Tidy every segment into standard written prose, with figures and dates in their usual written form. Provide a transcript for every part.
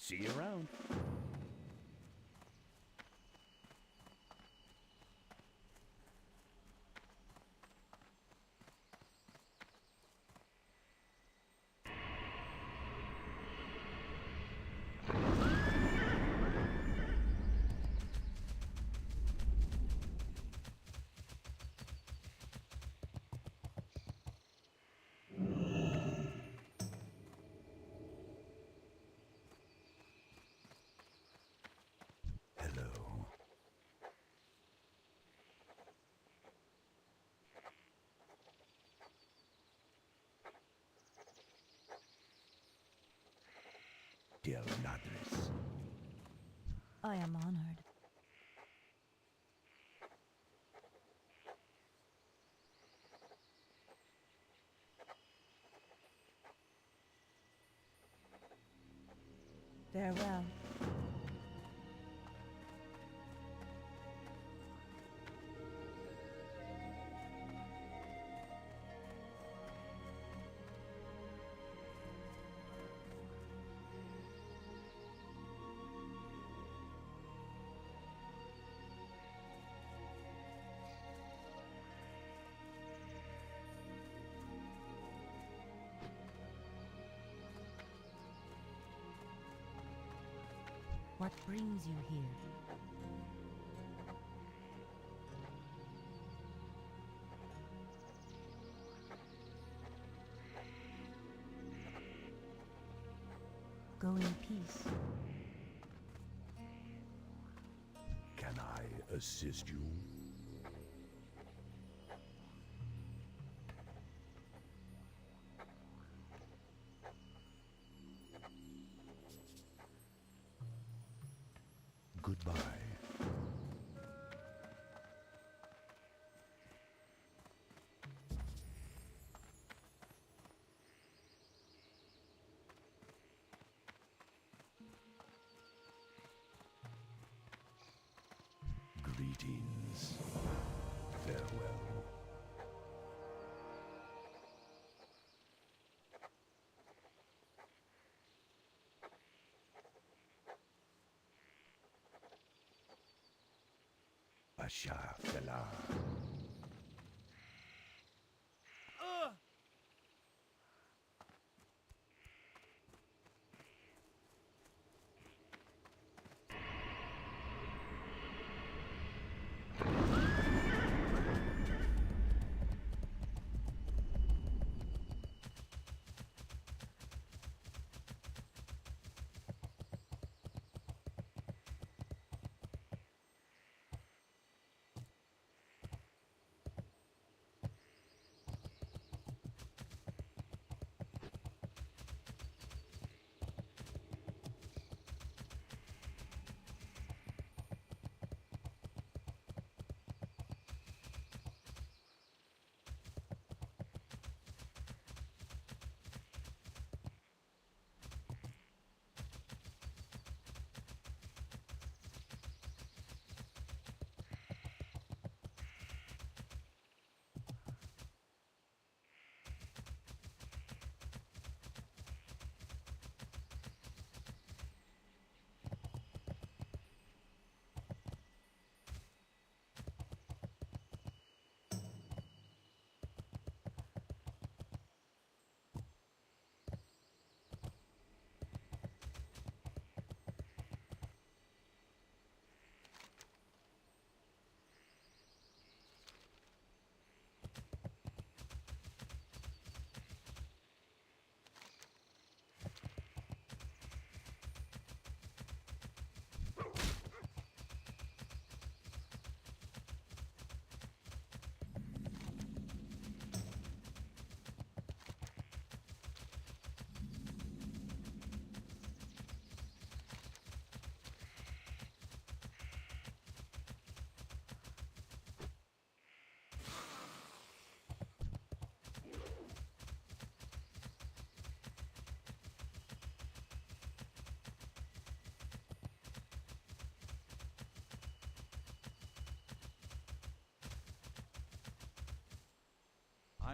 See you around. Hello. Dear Madres. I am honored. Farewell. What brings you here? Go in peace. Can I assist you? Goodbye. Greetings. Farewell. Pasha Fela.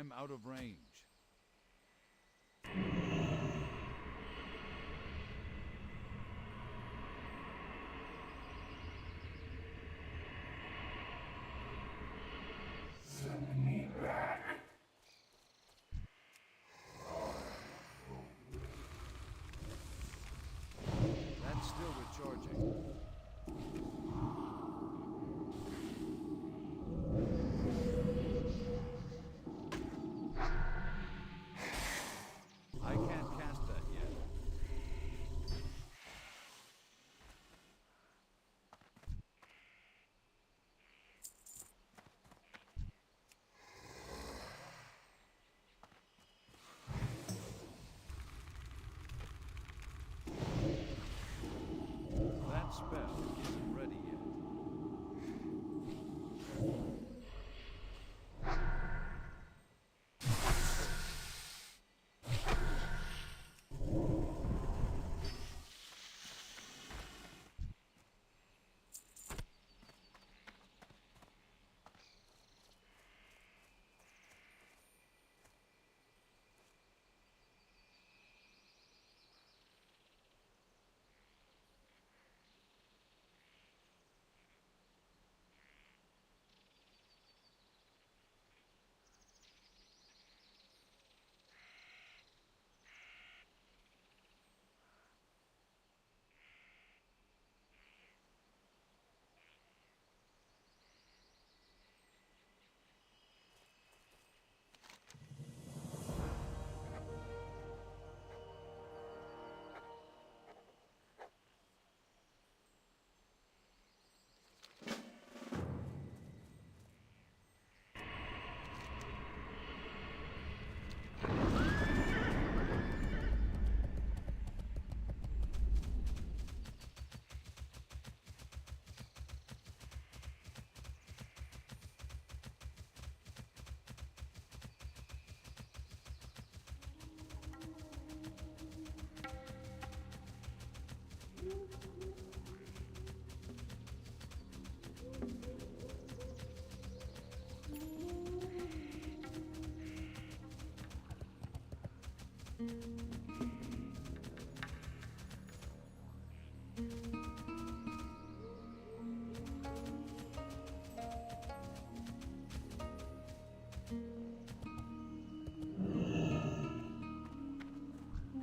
I'm out of range. That spell isn't ready yet.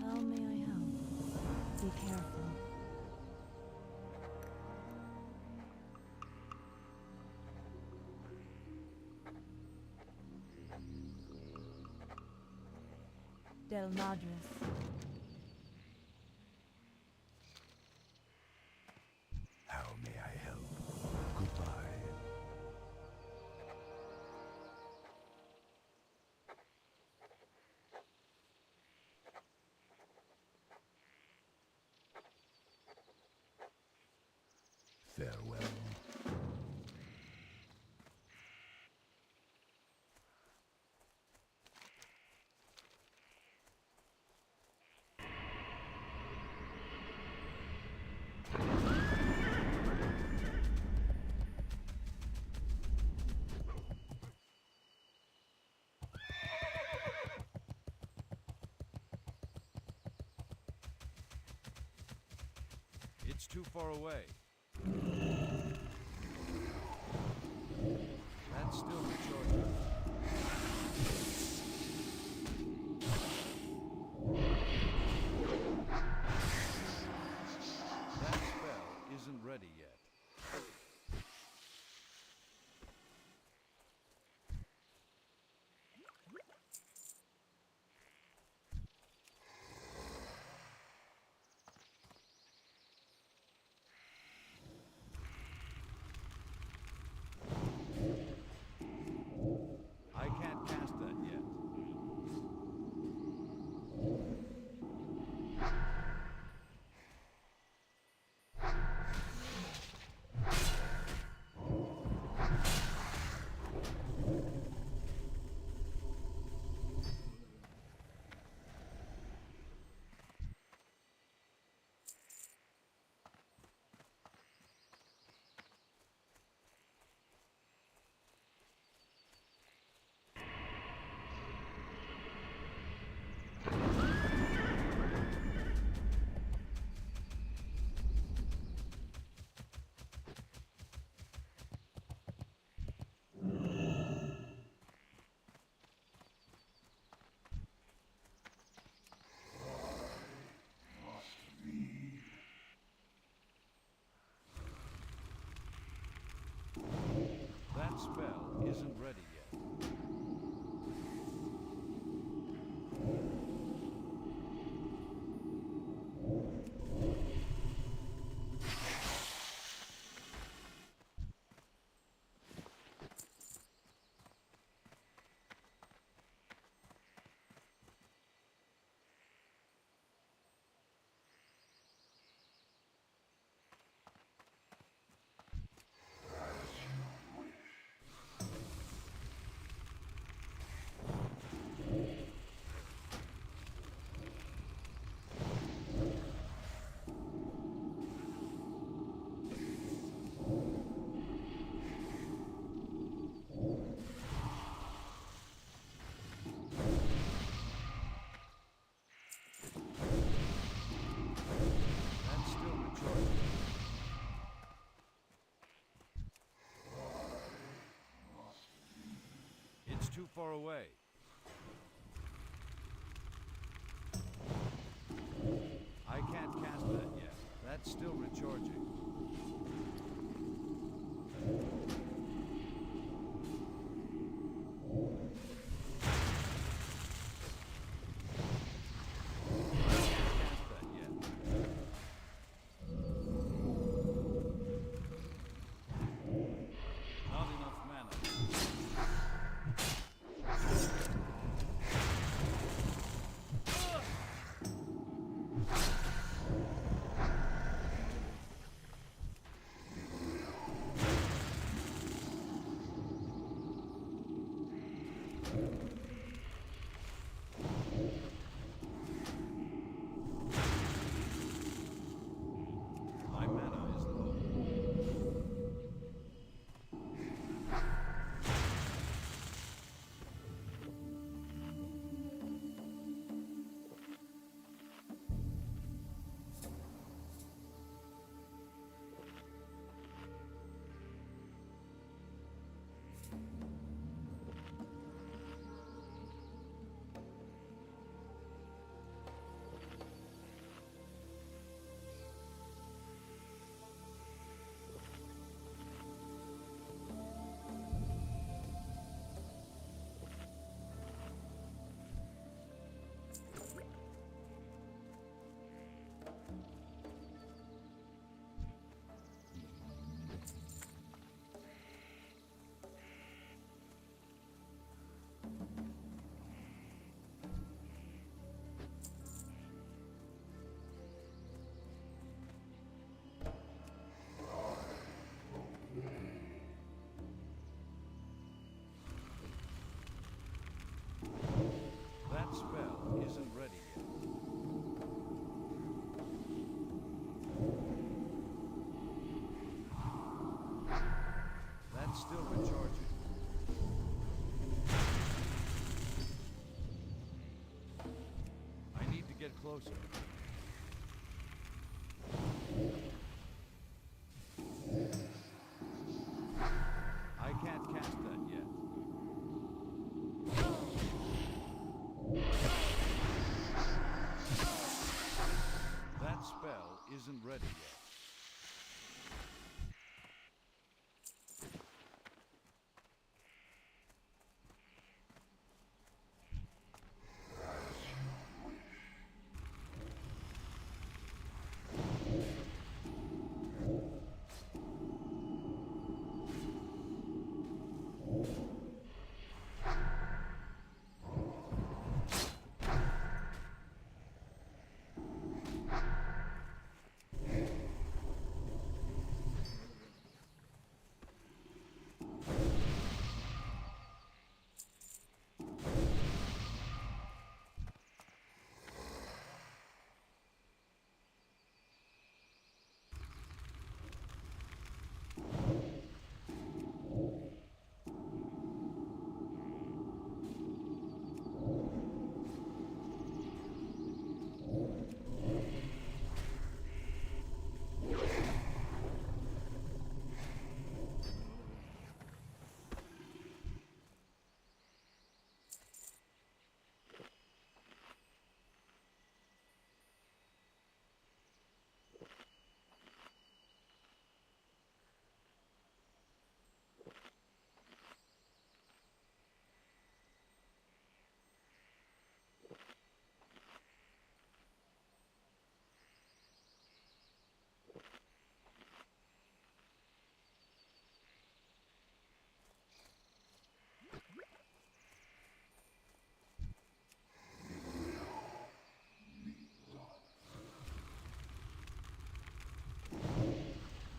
How may I help? Be careful. Del Madras. How may I help? Goodbye. Farewell. It's too far away. That's still recharging. That spell isn't ready yet. I can't cast that yet. That spell isn't ready yet. That's too far away. I can't cast that yet. That's still recharging. That spell isn't ready yet. That's still recharging. I need to get closer. I can't cast that yet. That spell isn't ready yet.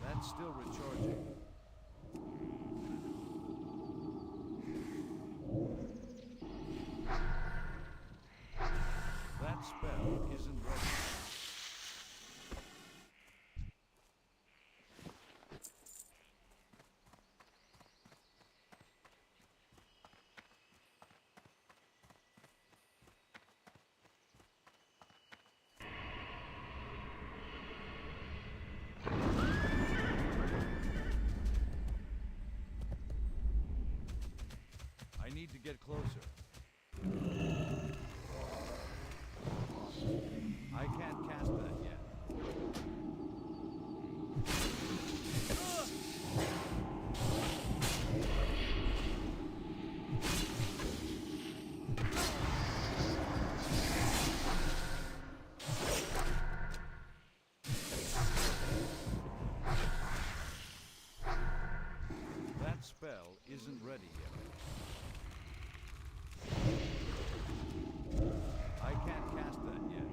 That's still recharging. That spell isn't ready. get closer. I can't cast that yet. That spell isn't ready yet. I can't cast that yet.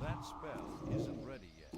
That spell isn't ready yet.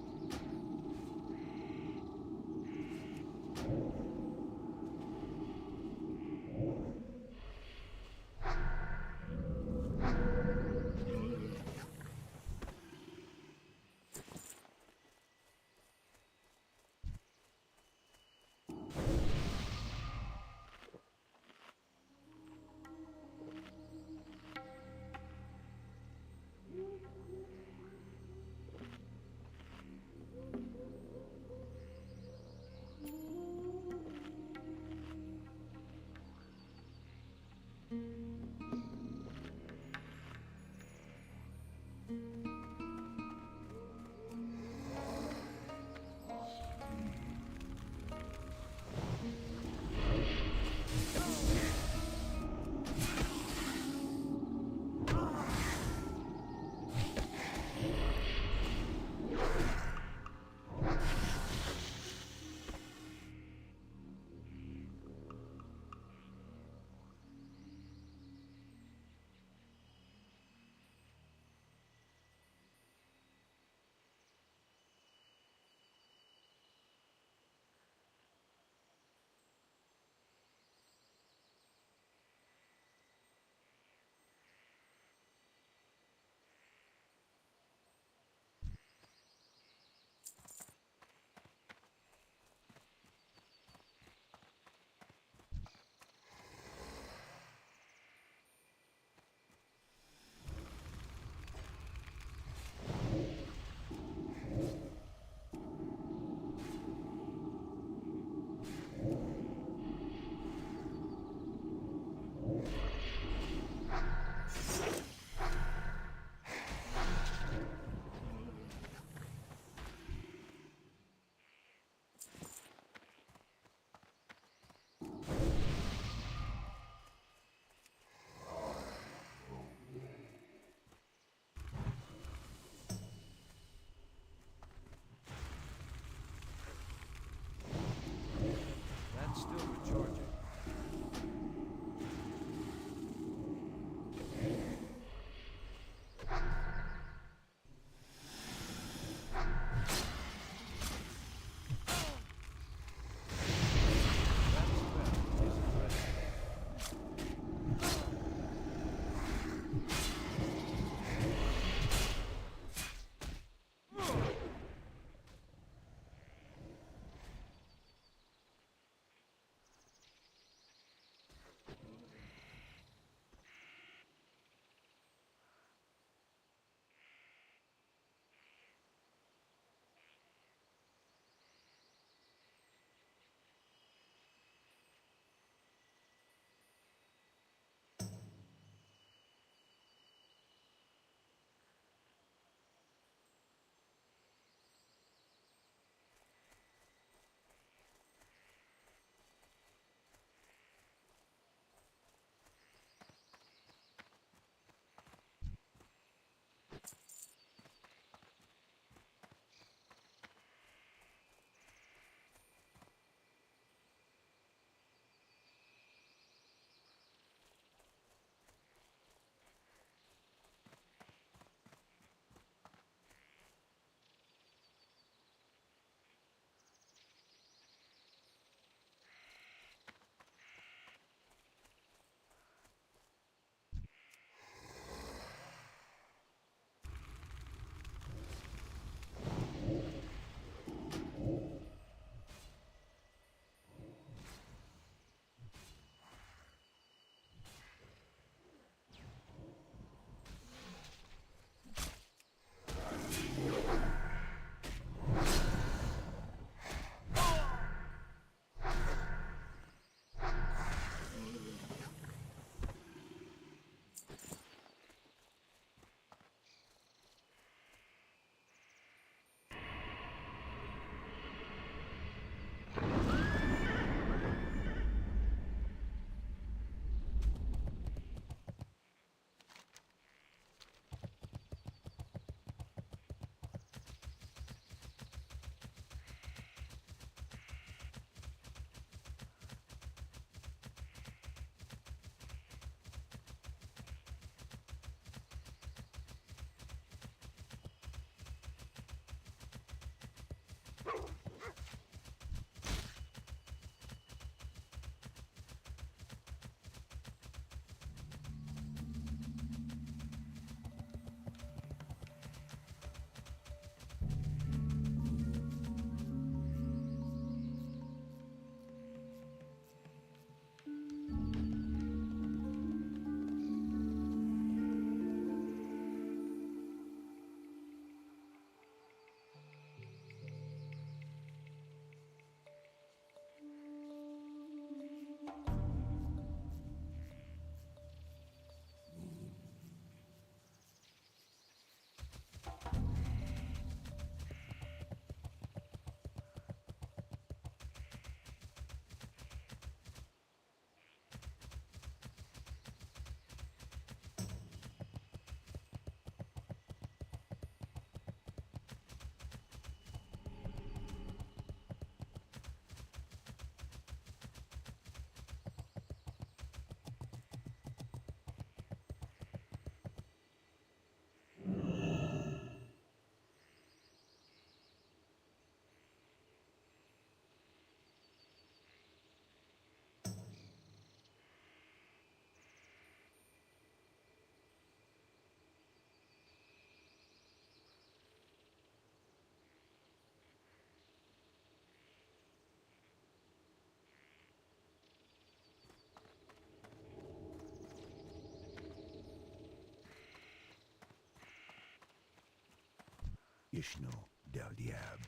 Ishno del Diab,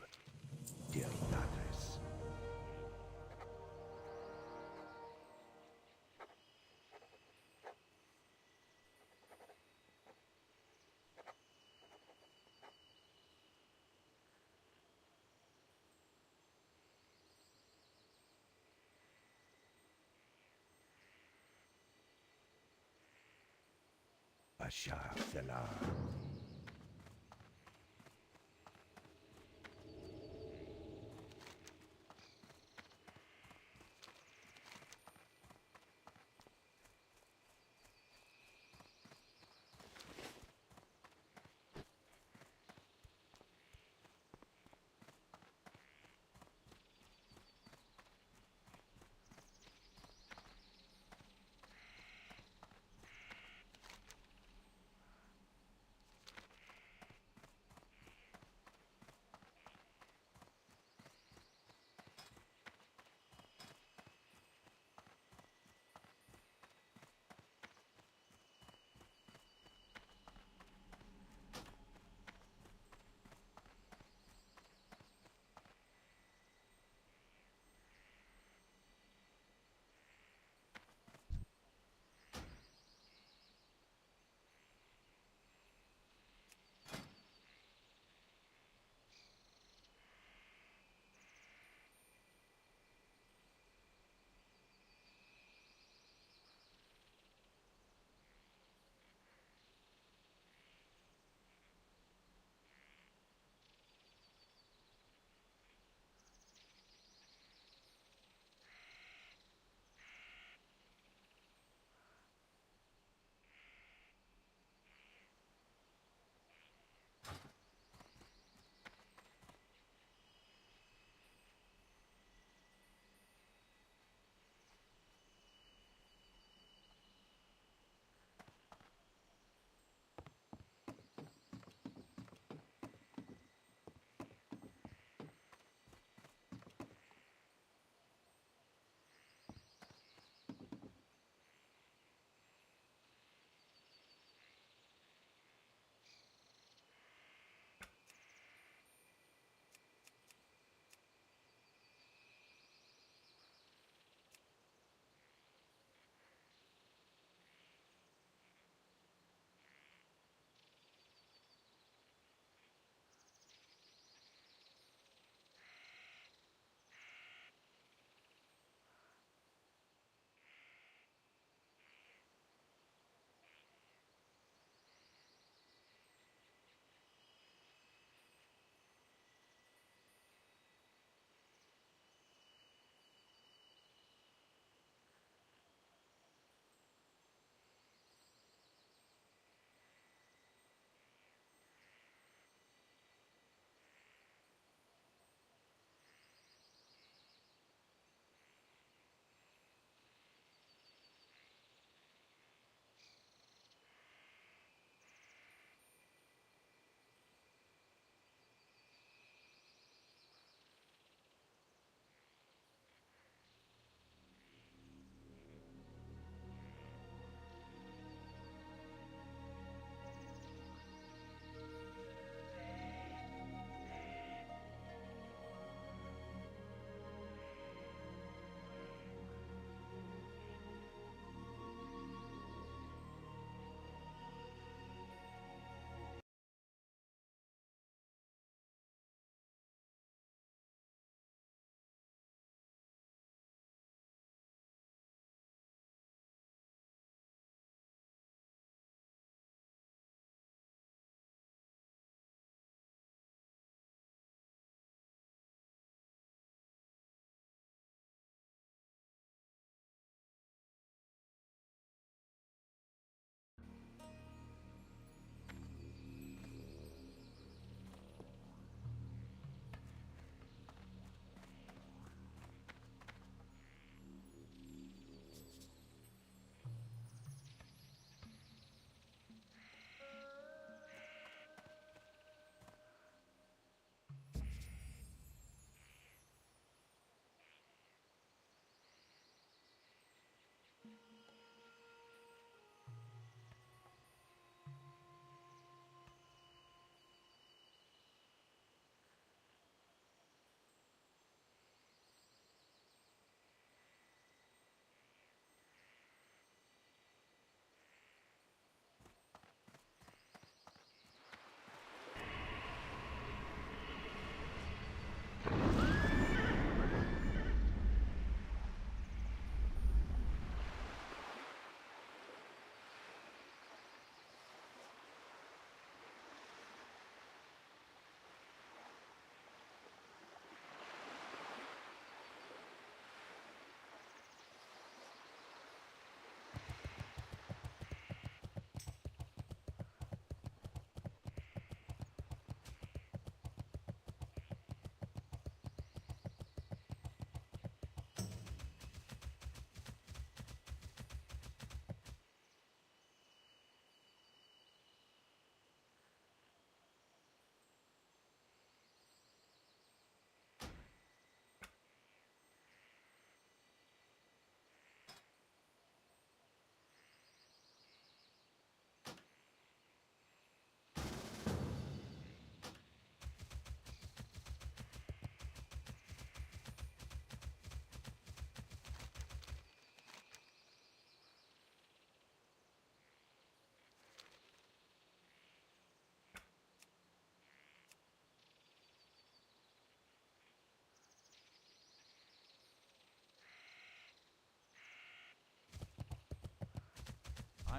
del Natres. Ashar Selah.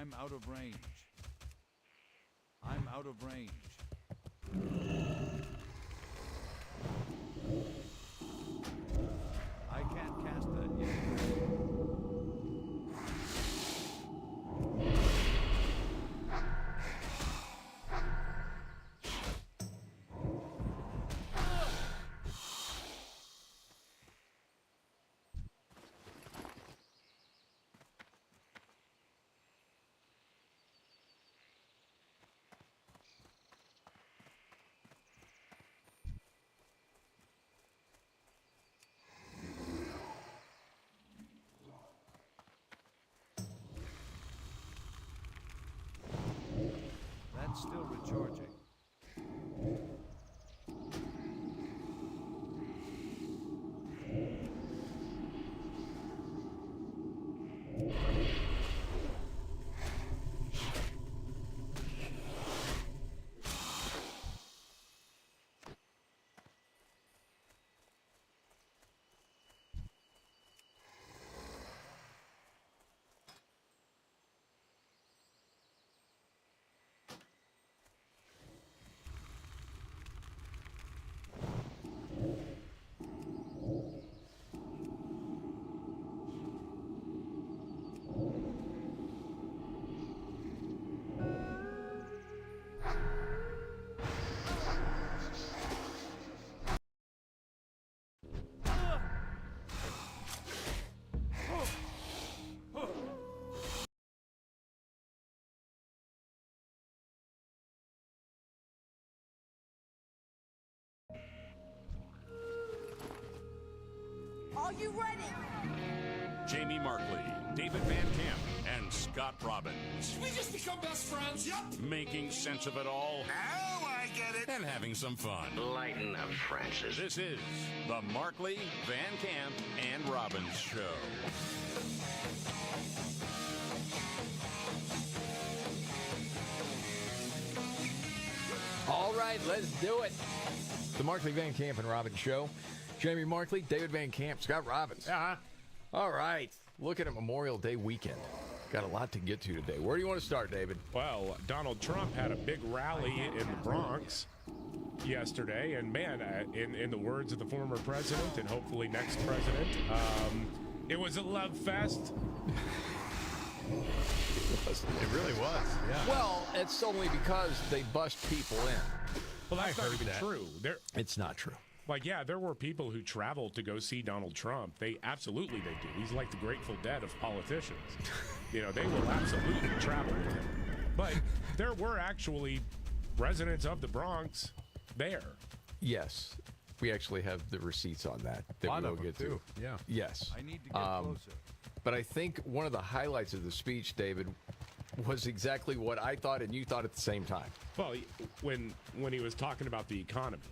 I'm out of range. I'm out of range. I can't cast that yet. That's still recharging. Are you ready? Jamie Markley, David Van Camp, and Scott Robbins. We just become best friends. Yep. Making sense of it all Oh, I get it. and having some fun. Lighten up, Francis. This is the Markley, Van Camp, and Robbins Show. All right, let's do it. The Markley, Van Camp, and Robbins Show. Jamie Markley, David Van Camp, Scott Robbins. All right, looking at Memorial Day weekend. Got a lot to get to today. Where do you want to start, David? Well, Donald Trump had a big rally in the Bronx yesterday, and man, in the words of the former president and hopefully next president, it was a love fest. It really was. Yeah. Well, it's only because they bust people in. Well, that's not even true. It's not true. Like, yeah, there were people who traveled to go see Donald Trump. They did. He's like the Grateful Dead of politicians. You know, they will absolutely travel with him. But there were actually residents of the Bronx there. Yes. We actually have the receipts on that we'll get to. Yeah. Yes. I need to get closer. But I think one of the highlights of the speech, David, was exactly what I thought and you thought at the same time. Well, when he was talking about the economy.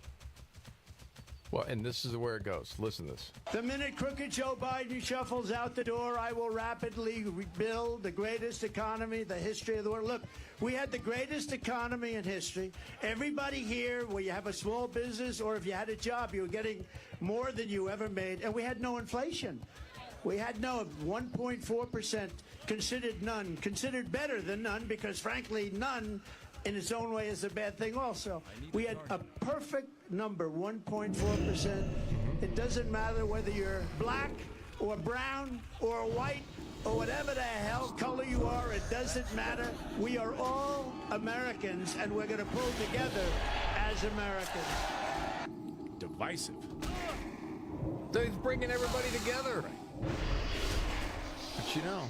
Well, and this is where it goes. Listen to this. The minute crooked Joe Biden shuffles out the door, I will rapidly rebuild the greatest economy, the history of the world. Look, we had the greatest economy in history. Everybody here, where you have a small business or if you had a job, you were getting more than you ever made. And we had no inflation. We had no 1.4%, considered none, considered better than none, because frankly, none in its own way is a bad thing also. We had a perfect number, 1.4%. It doesn't matter whether you're black or brown or white or whatever the hell color you are, it doesn't matter. We are all Americans, and we're going to pull together as Americans. Divisive. So he's bringing everybody together. But you know,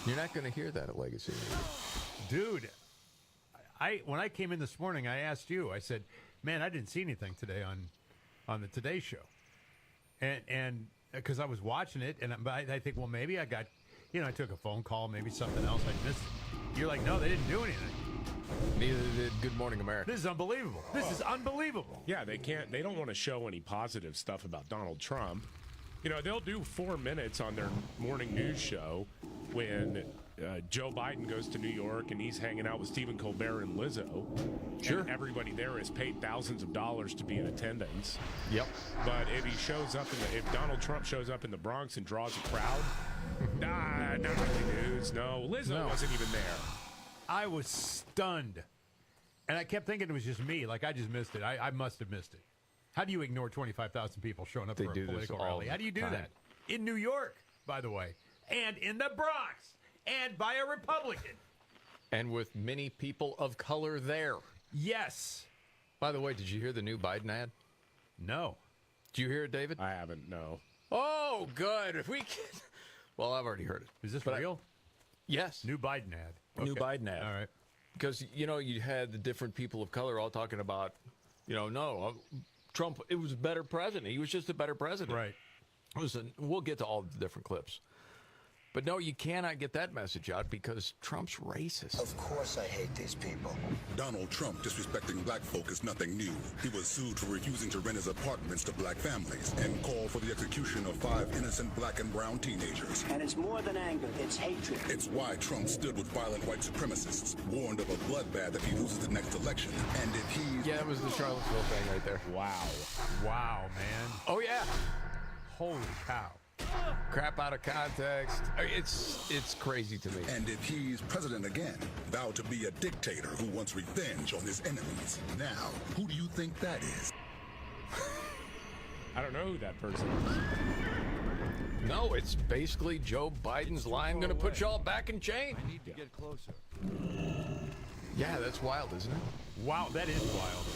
you're not going to hear that at Legacy. Dude, when I came in this morning, I asked you, I said, man, I didn't see anything today on the Today Show. And because I was watching it, and I think, well, maybe I got, I took a phone call, maybe something else I missed. You're like, no, they didn't do anything. Neither did Good Morning America. This is unbelievable. This is unbelievable. Yeah, they don't want to show any positive stuff about Donald Trump. They'll do 4 minutes on their morning news show when Joe Biden goes to New York and he's hanging out with Stephen Colbert and Lizzo. Sure. And everybody there is paid thousands of dollars to be in attendance. Yep. But if Donald Trump shows up in the Bronx and draws a crowd, not really, dude. Texas. No, Lizzo wasn't even there. I was stunned. And I kept thinking it was just me. Like, I just missed it. I must have missed it. How do you ignore 25,000 people showing up They for a do this political all rally? How do you do time. that? In New York, by the way. And in the Bronx. And by a Republican. And with many people of color there. Yes. By the way, did you hear the new Biden ad? No. Did you hear it, David? I haven't, no. Oh, good. If we can... Well, I've already heard it. Is this But real? Yes. New Biden ad. New Okay. Biden ad. All right. Because, you know, you had the different people of color all talking about, Trump, it was a better president. He was just a better president. Right. Listen, we'll get to all the different clips. But no, you cannot get that message out because Trump's racist. Of course I hate these people. Donald Trump disrespecting black folk is nothing new. He was sued for refusing to rent his apartments to black families and called for the execution of 5 innocent black and brown teenagers. And it's more than anger, it's hatred. It's why Trump stood with violent white supremacists, warned of a bloodbath if he loses the next election. And if he... Yeah, it was the Charlottesville thing right there. Wow. Wow, man. Oh, yeah. Holy cow. Crap out of context. I mean, it's crazy to me. And if he's president again, vowed to be a dictator who wants revenge on his enemies. Now, who do you think that is? I don't know who that person is. No, it's basically Joe Biden's line, going to put y'all back in chain. I need to get closer. Yeah, that's wild, isn't it? Wow, that is wild.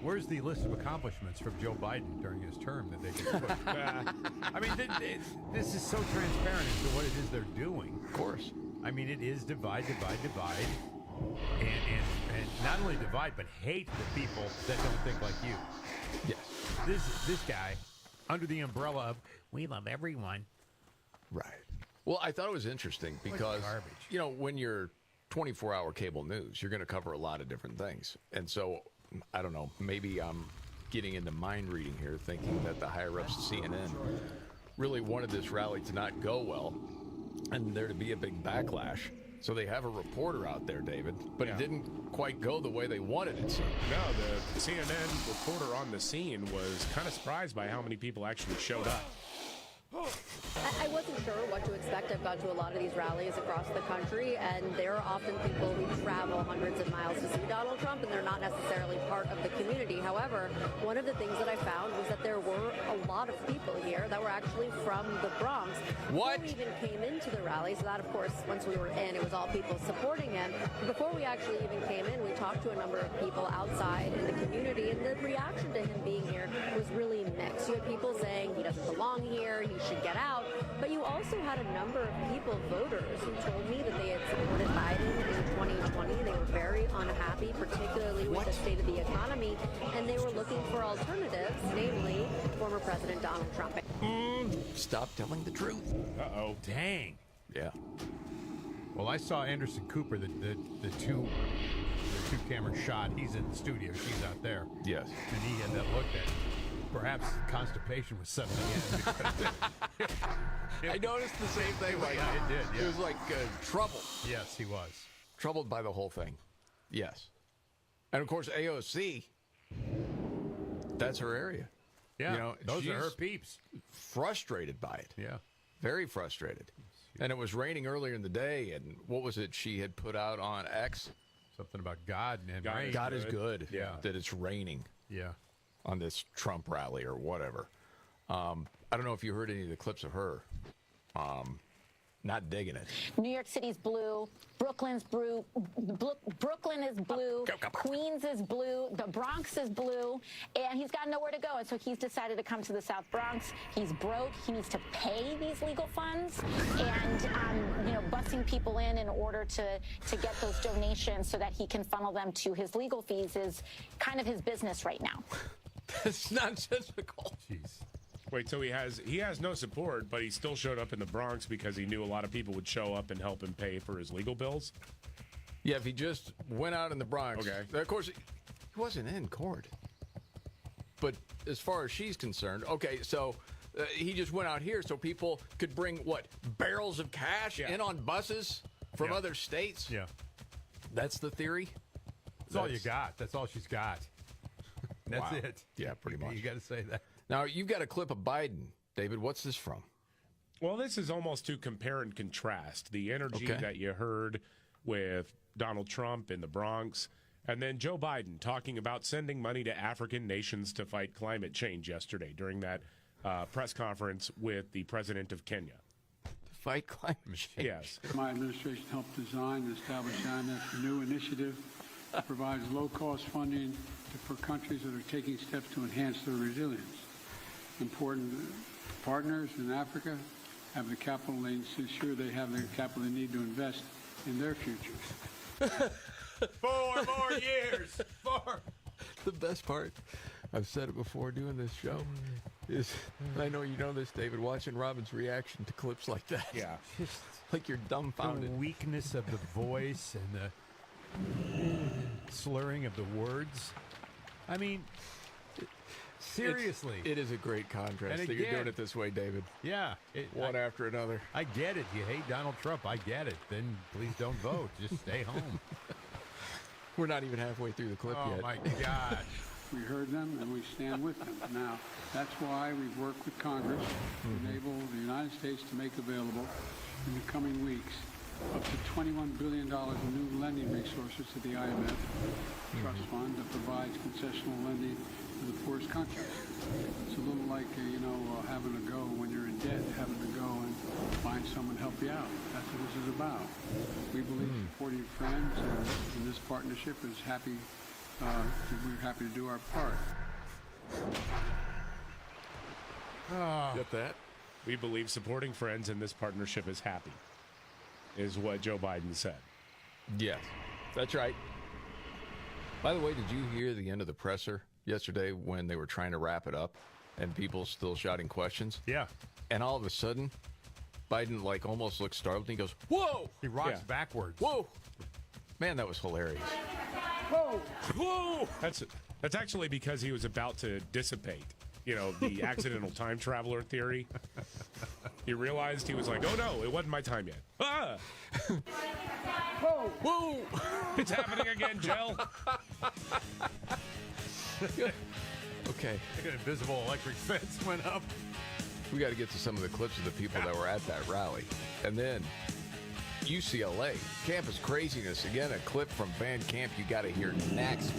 Where's the list of accomplishments from Joe Biden during his term that they can put? I mean, this is so transparent as to what it is they're doing. Of course. I mean, it is divide, divide, divide. And not only divide, but hate the people that don't think like you. Yes. This guy, under the umbrella of, we love everyone. Right. Well, I thought it was interesting because, when you're 24-hour cable news, you're going to cover a lot of different things. And so, I don't know, maybe I'm getting into mind reading here, thinking that the higher-ups at CNN really wanted this rally to not go well and there to be a big backlash. So they have a reporter out there, David, but it didn't quite go the way they wanted it to. No, the CNN reporter on the scene was kind of surprised by how many people actually showed up. I wasn't sure what to expect. I've gone to a lot of these rallies across the country, and there are often people who travel hundreds of miles to see Donald Trump, and they're not necessarily part of the community. However, one of the things that I found was that there were a lot of people here that were actually from the Bronx. What? Before we even came into the rally, so that, of course, once we were in, it was all people supporting him. But before we actually even came in, we talked to a number of people outside in the community, and the reaction to him being here was really mixed. You had people saying he doesn't belong here, he should get out. But you also had a number of people, voters, who told me that they had supported Biden in 2020. They were very unhappy, particularly with the state of the economy, and they were looking for alternatives, namely former President Donald Trump. Stop telling the truth. Uh-oh. Dang. Yeah. Well, I saw Anderson Cooper, the two-camera shot. He's in the studio. She's out there. Yes. And he had that look that perhaps constipation was setting in. I noticed the same thing. Like, yeah, it did. Yeah. It was like trouble. Yes, he was. Troubled by the whole thing. Yes. And of course, AOC, that's her area. Yeah, those are her peeps. Frustrated by it. Yeah. Very frustrated. And it was raining earlier in the day, and what was it she had put out on X? Something about God and rain. God is good. Yeah. That it's raining. Yeah. On this Trump rally or whatever. I don't know if you heard any of the clips of her. Not digging it. New York City's blue. Brooklyn's blue. Brooklyn is blue. Queens is blue. The Bronx is blue. And he's got nowhere to go. And so he's decided to come to the South Bronx. He's broke. He needs to pay these legal funds. And, busing people in order to get those donations so that he can funnel them to his legal fees is kind of his business right now. That's nonsensical. Jeez. Wait, so he has no support, but he still showed up in the Bronx because he knew a lot of people would show up and help him pay for his legal bills? Yeah, if he just went out in the Bronx. Okay. Of course, he wasn't in court. But as far as she's concerned, okay, so he just went out here so people could bring, barrels of cash in on buses from other states? Yeah. That's the theory? That's all you got. That's all she's got. That's Wow. it. Yeah, pretty much. You got to say that. Now, you've got a clip of Biden. David, what's this from? Well, this is almost to compare and contrast the energy Okay. that you heard with Donald Trump in the Bronx, and then Joe Biden talking about sending money to African nations to fight climate change yesterday during that press conference with the president of Kenya. To fight climate change. Yes. My administration helped design and establish IMF's new initiative that provides low-cost funding for countries that are taking steps to enhance their resilience. Important partners in Africa have the capital they ensure they have the capital they need to invest in their futures. 4 more years. 4. The best part, I've said it before doing this show, is, and I know you know this, David, watching Robin's reaction to clips like that. Yeah. Just like you're dumbfounded. The weakness of the voice and the slurring of the words. I mean, seriously. It is a great contrast And that you're doing again- it this way, David. Yeah. One after another. I get it. You hate Donald Trump. I get it. Then please don't vote. Just stay home. We're not even halfway through the clip Oh, yet. my gosh. We heard them and we stand with them. Now, that's why we've worked with Congress to enable the United States to make available in the coming weeks up to $21 billion in new lending resources to the IMF Trust Fund that provides concessional lending to the poorest countries. It's a little like, having to go when you're in debt, having to go and find someone to help you out. That's what this is about. We believe supporting friends and this partnership is happy. We're happy to do our part. Get that? We believe supporting friends in this partnership is happy, is what Joe Biden said. Yes, that's right. By the way, did you hear the end of the presser yesterday when they were trying to wrap it up and people still shouting questions? Yeah. And all of a sudden, Biden almost looks startled and he goes, "Whoa!" He rocks Yeah. backwards. Whoa! Man, that was hilarious. Whoa! Whoa! That's actually because he was about to dissipate, the accidental time traveler theory. He realized he was like, oh no, it wasn't my time yet. Ah! Whoa! Whoa! It's happening again, Jill. Okay. An invisible electric fence went up. We got to get to some of the clips of the people that were at that rally. And then UCLA, campus craziness. Again, a clip from Van Camp you got to hear next.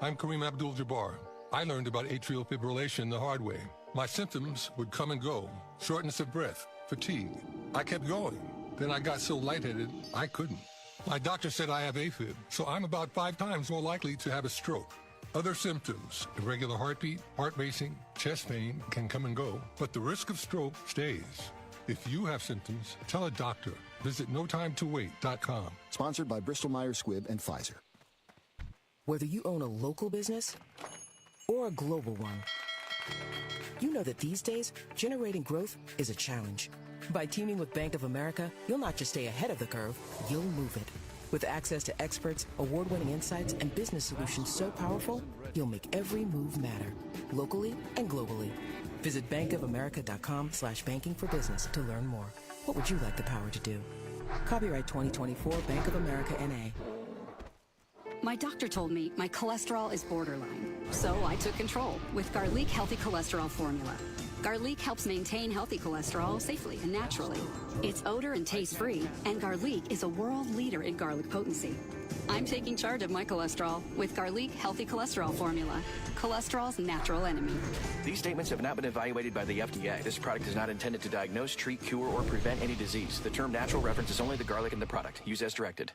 I'm Kareem Abdul-Jabbar. I learned about atrial fibrillation the hard way. My symptoms would come and go. Shortness of breath, fatigue. I kept going. Then I got so lightheaded, I couldn't. My doctor said I have AFib, so I'm about 5 times more likely to have a stroke. Other symptoms, irregular heartbeat, heart racing, chest pain can come and go, but the risk of stroke stays. If you have symptoms, tell a doctor. Visit notimetowait.com. Sponsored by Bristol-Myers Squibb and Pfizer. Whether you own a local business or a global one, you know that these days, generating growth is a challenge. By teaming with Bank of America, you'll not just stay ahead of the curve, you'll move it. With access to experts, award-winning insights, and business solutions so powerful, you'll make every move matter, locally and globally. Visit bankofamerica.com/banking for business to learn more. What would you like the power to do? Copyright 2024 Bank of America N.A. My doctor told me my cholesterol is borderline, so I took control with Garlic Healthy Cholesterol Formula. Garlic helps maintain healthy cholesterol safely and naturally. It's odor and taste free, and Garlic is a world leader in garlic potency. I'm taking charge of my cholesterol with Garlic Healthy Cholesterol Formula, cholesterol's natural enemy. These statements have not been evaluated by the FDA. This product is not intended to diagnose, treat, cure, or prevent any disease. The term natural references only the garlic in the product. Use as directed.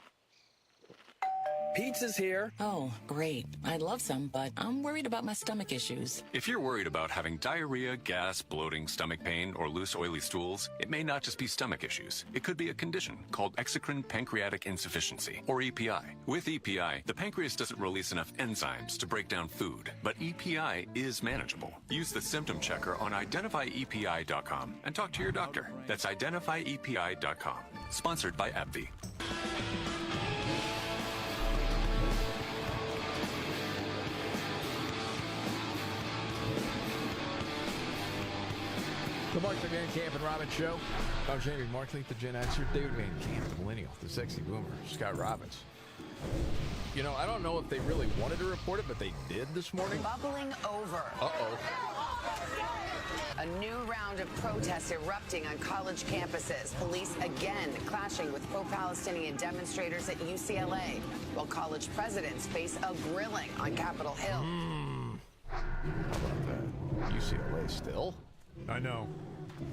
Pizza's here. Oh, great. I'd love some, but I'm worried about my stomach issues. If you're worried about having diarrhea, gas, bloating, stomach pain, or loose, oily stools, it may not just be stomach issues. It could be a condition called exocrine pancreatic insufficiency, or EPI. With EPI, the pancreas doesn't release enough enzymes to break down food, but EPI is manageable. Use the symptom checker on identifyepi.com and talk to your doctor. That's identifyepi.com. Sponsored by AbbVie. The Markley Van Camp and Robbins Show. I'm Jamie Markley, the Gen Xer, David Van Camp, the Millennial, the Sexy Boomer, Scott Robbins. You know, I don't know if they really wanted to report it, but they did this morning. Bubbling over. Uh-oh. A new round of protests erupting on college campuses. Police again clashing with pro-Palestinian demonstrators at UCLA, while college presidents face a grilling on Capitol Hill. How about that? UCLA still? I know.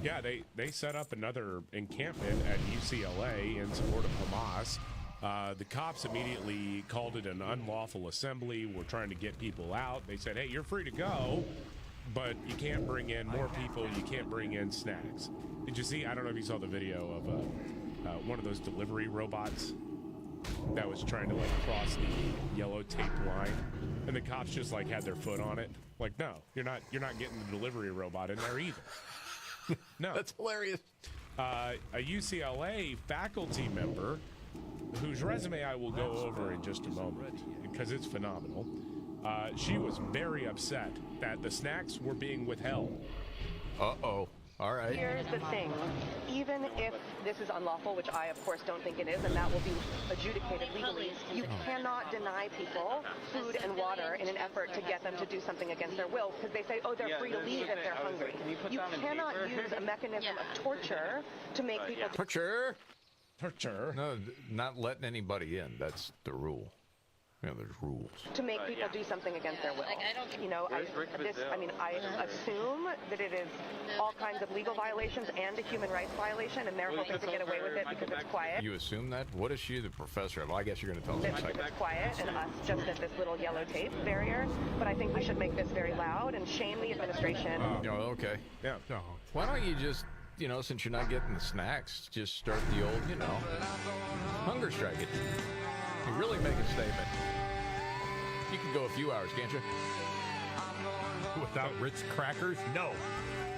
Yeah, they set up another encampment at UCLA in support of Hamas. The cops immediately called it an unlawful assembly. We're trying to get people out. They said, hey, you're free to go, but you can't bring in more people. You can't bring in snacks. Did you see? I don't know if you saw the video of one of those delivery robots that was trying to cross the yellow tape line, and the cops just had their foot on it. Like, no, you're not getting the delivery robot in there either. No, that's hilarious. A UCLA faculty member whose resume I will go over in just a moment because it's phenomenal. She was very upset that the snacks were being withheld. Uh-oh. All right. Here's the thing. Even if this is unlawful, which I, of course, don't think it is, and that will be adjudicated legally, you cannot deny people food and water in an effort to get them to do something against their will, because they say, oh, they're free to leave if they're hungry. You cannot use a mechanism of torture to make people... Torture? Torture? No, not letting anybody in. That's the rule. Yeah, there's rules. To make people do something against their will. I assume that it is all kinds of legal violations and a human rights violation, and they're hoping to get away with it because it's quiet. You assume that? What is she the professor of? Well, I guess you're going to tell us in a second. It's quiet, and us just at this little yellow tape barrier. But I think we should make this very loud and shame the administration. Okay. Yeah. Why don't you just, since you're not getting the snacks, just start the old, hunger strike it. You really make a statement. You can go a few hours, can't you? Without Ritz crackers? No.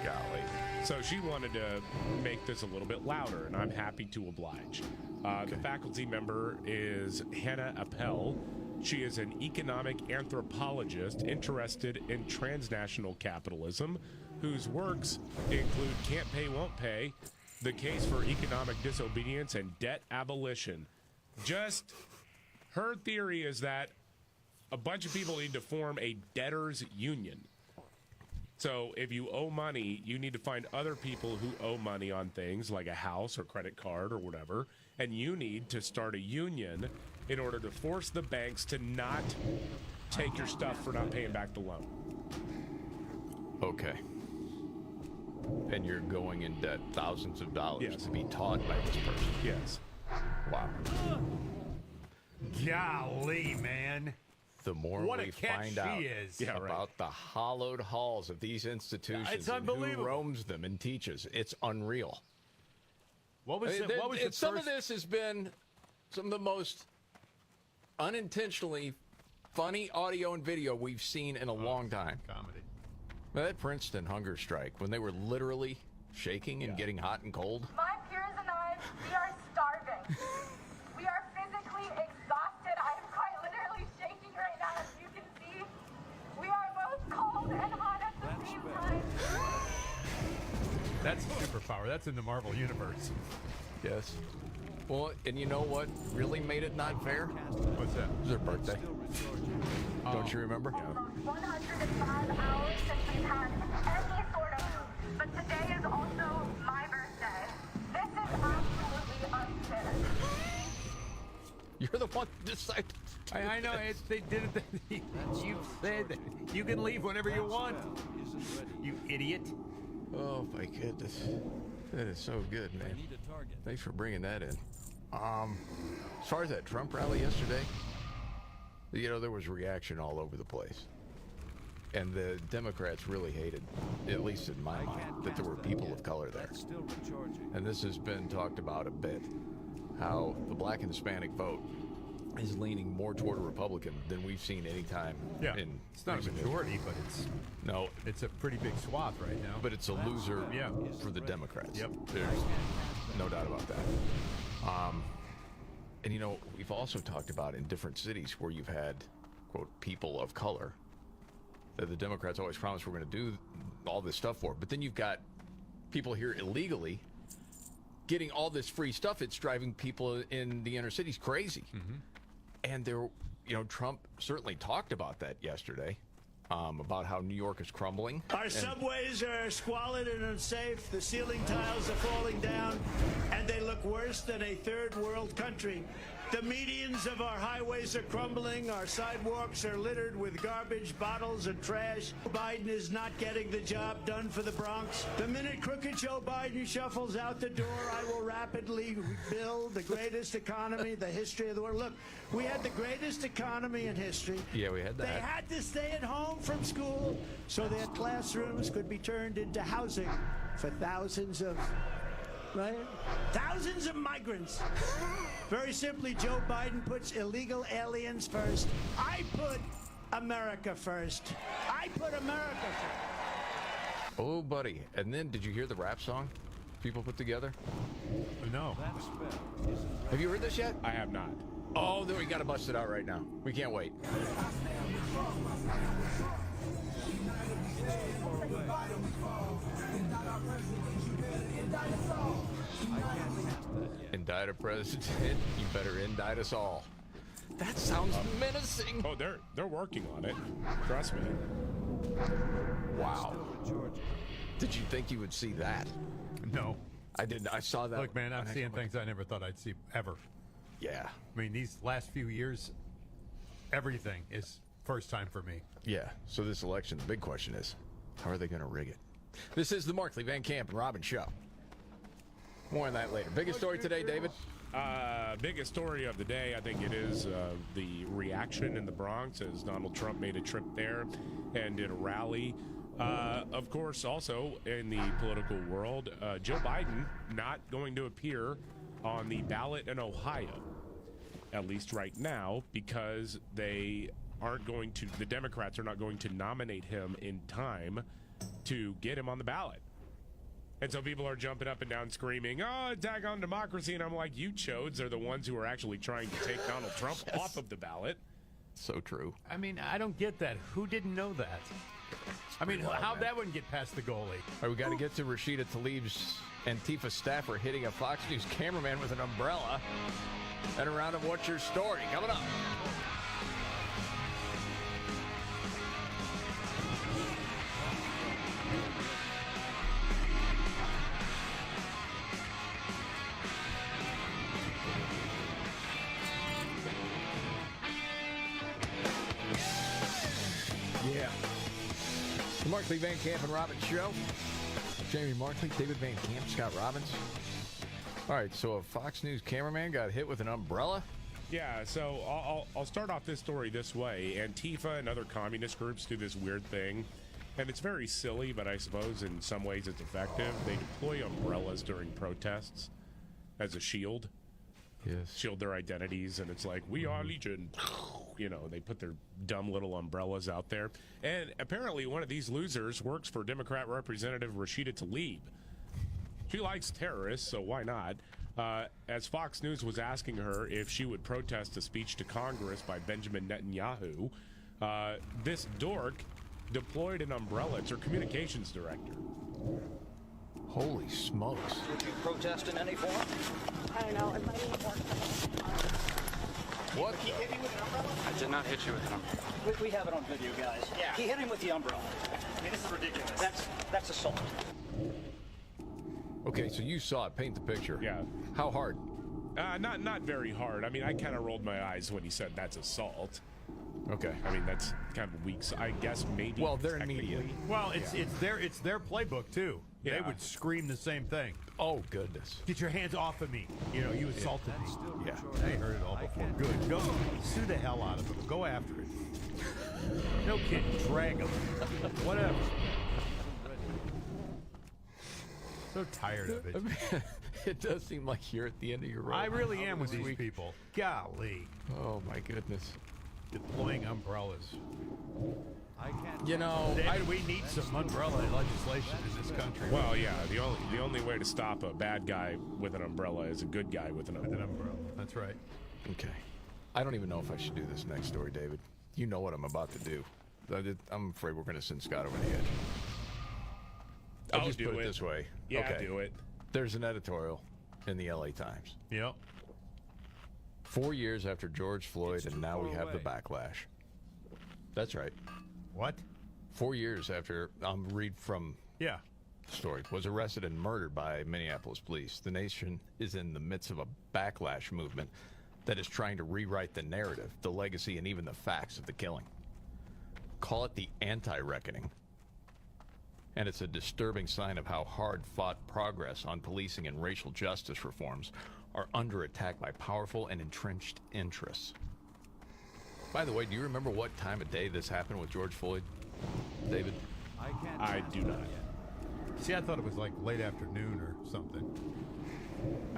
Golly. So she wanted to make this a little bit louder, and I'm happy to oblige. The faculty member is Hannah Appel. She is an economic anthropologist interested in transnational capitalism, whose works include Can't Pay, Won't Pay, The Case for Economic Disobedience, and Debt Abolition. Just her theory is that a bunch of people need to form a debtors union. So if you owe money, you need to find other people who owe money on things like a house or credit card or whatever, and you need to start a union in order to force the banks to not take your stuff for not paying back the loan. Okay. And you're going in debt thousands of dollars to be taught by this person. Yes. Wow. Golly, man. The more what we a catch find she out is. about the hollowed halls of these institutions, It's and unbelievable. who roams them and teaches, it's unreal. What was some of this has been some of the most unintentionally funny audio and video we've seen in a long time. Comedy. Now, that Princeton hunger strike, when they were literally shaking and getting hot and cold. My peers and I, we are starving. We are physically exhausted. I am quite literally shaking right now, as you can see. We are both cold and hot at the same time. That's a superpower. That's in the Marvel Universe. Yes. Well, and you know what really made it not fair? What's that? It was her birthday. Don't you remember? 105 hours since we've had any sort of food. But today is also my birthday. This is absolutely unfair. You're the one who decided. I know. They did it. You said that you can leave whenever you want. You idiot. Oh, my goodness. That is so good, man. Thanks for bringing that in. As far as that Trump rally yesterday, there was reaction all over the place. And the Democrats really hated, at least in my mind, that there were people of color there. And this has been talked about a bit, how the black and Hispanic vote is leaning more toward a Republican than we've seen any time. Yeah, in it's not a majority, but it's a pretty big swath right now. But it's a loser for the Democrats. Yep. There's no doubt about that. And we've also talked about in different cities where you've had, quote, people of color that the Democrats always promised we're going to do all this stuff for. But then you've got people here illegally, getting all this free stuff. It's driving people in the inner cities crazy. And Trump certainly talked about that yesterday, about how New York is crumbling. Our subways are squalid and unsafe. The ceiling tiles are falling down, and they look worse than a third world country. The medians of our highways are crumbling. Our sidewalks are littered with garbage, bottles, and trash. Biden is not getting the job done for the Bronx. The minute crooked Joe Biden shuffles out the door, I will rapidly rebuild the greatest economy, the history of the world. Look, we had the greatest economy in history. Yeah, we had that. They had to stay at home from school so their classrooms could be turned into housing for thousands of migrants. Very simply, Joe Biden puts illegal aliens first. I put America first. I put America first. Oh, buddy. And then, did you hear the rap song people put together? No. Have you heard this yet? I have not. Oh, then we got to bust it out right now. We can't wait. Indict a president, you better indict us all. That sounds menacing. Oh, they're working on it. Trust me. Wow. Did you think you would see that? No. I didn't. I saw that. Look, man, I'm seeing things I never thought I'd see ever. Yeah. I mean, these last few years, everything is first time for me. Yeah. So this election, the big question is, how are they going to rig it? This is the Markley, Van Camp, and Robin Show. More on that later. Biggest story today, David? Biggest story of the day, I think it is the reaction in the Bronx as Donald Trump made a trip there and did a rally. Of course, also in the political world, Joe Biden not going to appear on the ballot in Ohio, at least right now, because they aren't going to, the Democrats are not going to nominate him in time to get him on the ballot. And so people are jumping up and down screaming, oh, attack on democracy. And I'm like, you chodes are the ones who are actually trying to take Donald Trump off of the ballot. So true. I mean, I don't get that. Who didn't know that? I mean, how'd that one get past the goalie? All right, we got to get to Rashida Tlaib's Antifa staffer hitting a Fox News cameraman with an umbrella. And a round of What's Your Story coming up. Yeah. The Markley, Van Camp, and Robbins Show. Jamie Markley, David Van Camp, Scott Robbins. All right, so a Fox News cameraman got hit with an umbrella? Yeah, so I'll start off this story this way. Antifa and other communist groups do this weird thing, and it's very silly, but I suppose in some ways it's effective. They deploy umbrellas during protests as a shield. Yes. Shield their identities, and it's like, we are Legion. You know, they put their dumb little umbrellas out there. And apparently one of these losers works for Democrat Representative Rashida Tlaib. She likes terrorists, so why not? As Fox News was asking her if she would protest a speech to Congress by Benjamin Netanyahu, this dork deployed an umbrella. It's her communications director. Holy smokes. Would you protest in any form? I don't know. It might be more. What? He hit you with an umbrella? I did not hit you with an umbrella. We have it on video, guys. Yeah. He hit him with the umbrella. I mean, this is ridiculous. That's assault. Okay, so you saw it. Paint the picture. Yeah. How hard? Not very hard. I mean, I kind of rolled my eyes when he said that's assault. Okay. I mean, that's kind of weak. So I guess maybe. Well, they're in media. Well, it's their playbook too. Yeah. They would scream the same thing. Oh goodness! Get your hands off of me! You know, you assaulted me. Yeah. I heard it all before. Good. Go sue the hell out of them. Go after it. No kidding. Drag them. Whatever. So tired of it. It does seem like you're at the end of your rope. I really am with these people. Golly. Oh my goodness. Deploying umbrellas. I can't. You know, we need some umbrella legislation in this country. Well, yeah. The only way to stop a bad guy with an umbrella is a good guy with an umbrella. That's right. Okay. I don't even know if I should do this next story, David. You know what I'm about to do. I'm afraid we're going to send Scott over the edge. I'll just put it this way. Yeah, okay. do it. There's an editorial in the LA Times. Yep. 4 years after George Floyd, and now we have the backlash. That's right. What? 4 years after, read from the story, was arrested and murdered by Minneapolis police. The nation is in the midst of a backlash movement that is trying to rewrite the narrative, the legacy, and even the facts of the killing. Call it the anti-reckoning. And it's a disturbing sign of how hard-fought progress on policing and racial justice reforms are under attack by powerful and entrenched interests. By the way, do you remember what time of day this happened with George Floyd, David? I do not. See, I thought it was like late afternoon or something.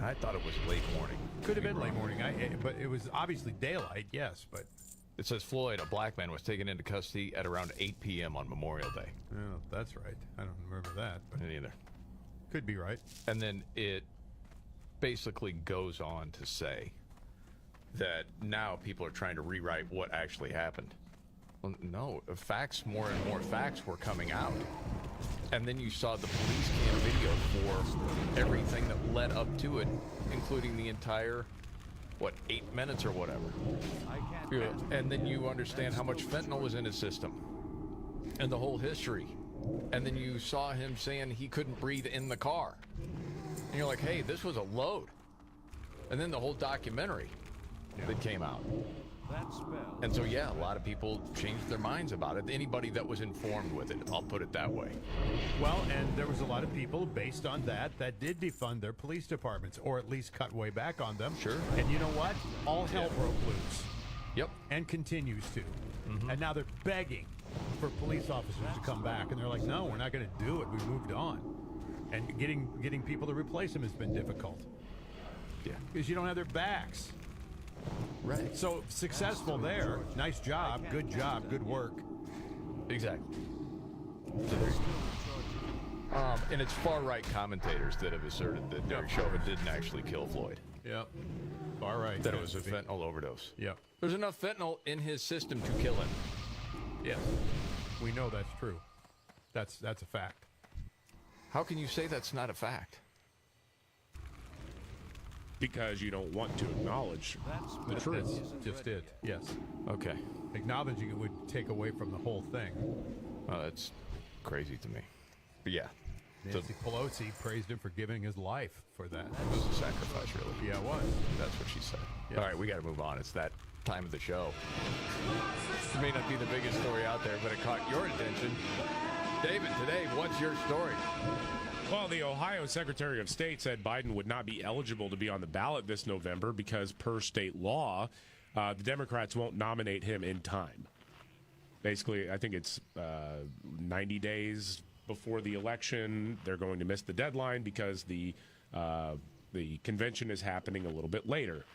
I thought it was late morning. Could have been late morning, but it was obviously daylight, yes, but... It says Floyd, a black man, was taken into custody at around 8 p.m. on Memorial Day. Oh, that's right. I don't remember that. But Me neither. Could be right. And then it basically goes on to say that now people are trying to rewrite what actually happened. Well, no, more and more facts were coming out. And then you saw the police cam video for everything that led up to it, including the entire, 8 minutes or whatever. And then you understand how much fentanyl was in his system and the whole history. And then you saw him saying he couldn't breathe in the car. And you're like, hey, this was a load. And then the whole documentary that came out. And so, a lot of people changed their minds about it. Anybody that was informed with it, I'll put it that way. Well, and there was a lot of people based on that did defund their police departments, or at least cut way back on them. Sure. And you know what? All hell broke loose. Yep. And continues to. Mm-hmm. And now they're begging for police officers to come back, and they're like, no, we're not going to do it. We moved on. And getting people to replace them has been difficult. Yeah. Because you don't have their backs. Right. So successful there. Nice job. Good work. Exactly. So and it's far-right commentators that have asserted that Derek Chauvin didn't actually kill Floyd. Yep. Far right. That it was a fentanyl overdose. Yep. There's enough fentanyl in his system to kill him. Yes. We know that's true. That's a fact. How can you say that's not a fact? Because you don't want to acknowledge the truth. That's just it. Yes. Okay. Acknowledging it would take away from the whole thing. Well, that's crazy to me. But yeah. Nancy Pelosi praised him for giving his life for that. It was a sacrifice, really. Yeah, it was. That's what she said. Yeah. All right, we got to move on. It's that time of the show. It may not be the biggest story out there, but it caught your attention. David, today, what's your story? Well, the Ohio Secretary of State said Biden would not be eligible to be on the ballot this November because, per state law, the Democrats won't nominate him in time. Basically, I think it's 90 days before the election. They're going to miss the deadline because the convention is happening a little bit later.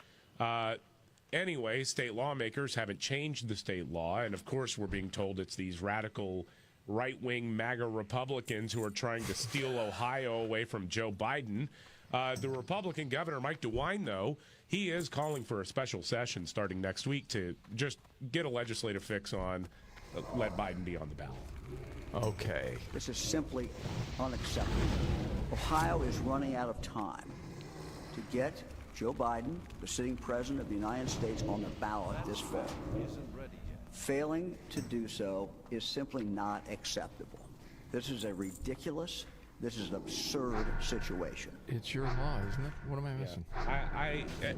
Anyway, state lawmakers haven't changed the state law, and of course we're being told it's these radical right-wing MAGA Republicans who are trying to steal Ohio away from Joe Biden. The Republican governor, Mike DeWine, though, he is calling for a special session starting next week to just get a legislative fix on let Biden be on the ballot. Okay. This is simply unacceptable. Ohio is running out of time to get Joe Biden, the sitting president of the United States, on the ballot this fall. Failing to do so is simply not acceptable. This is a ridiculous, this is an absurd situation. It's your law, isn't it? What am I missing?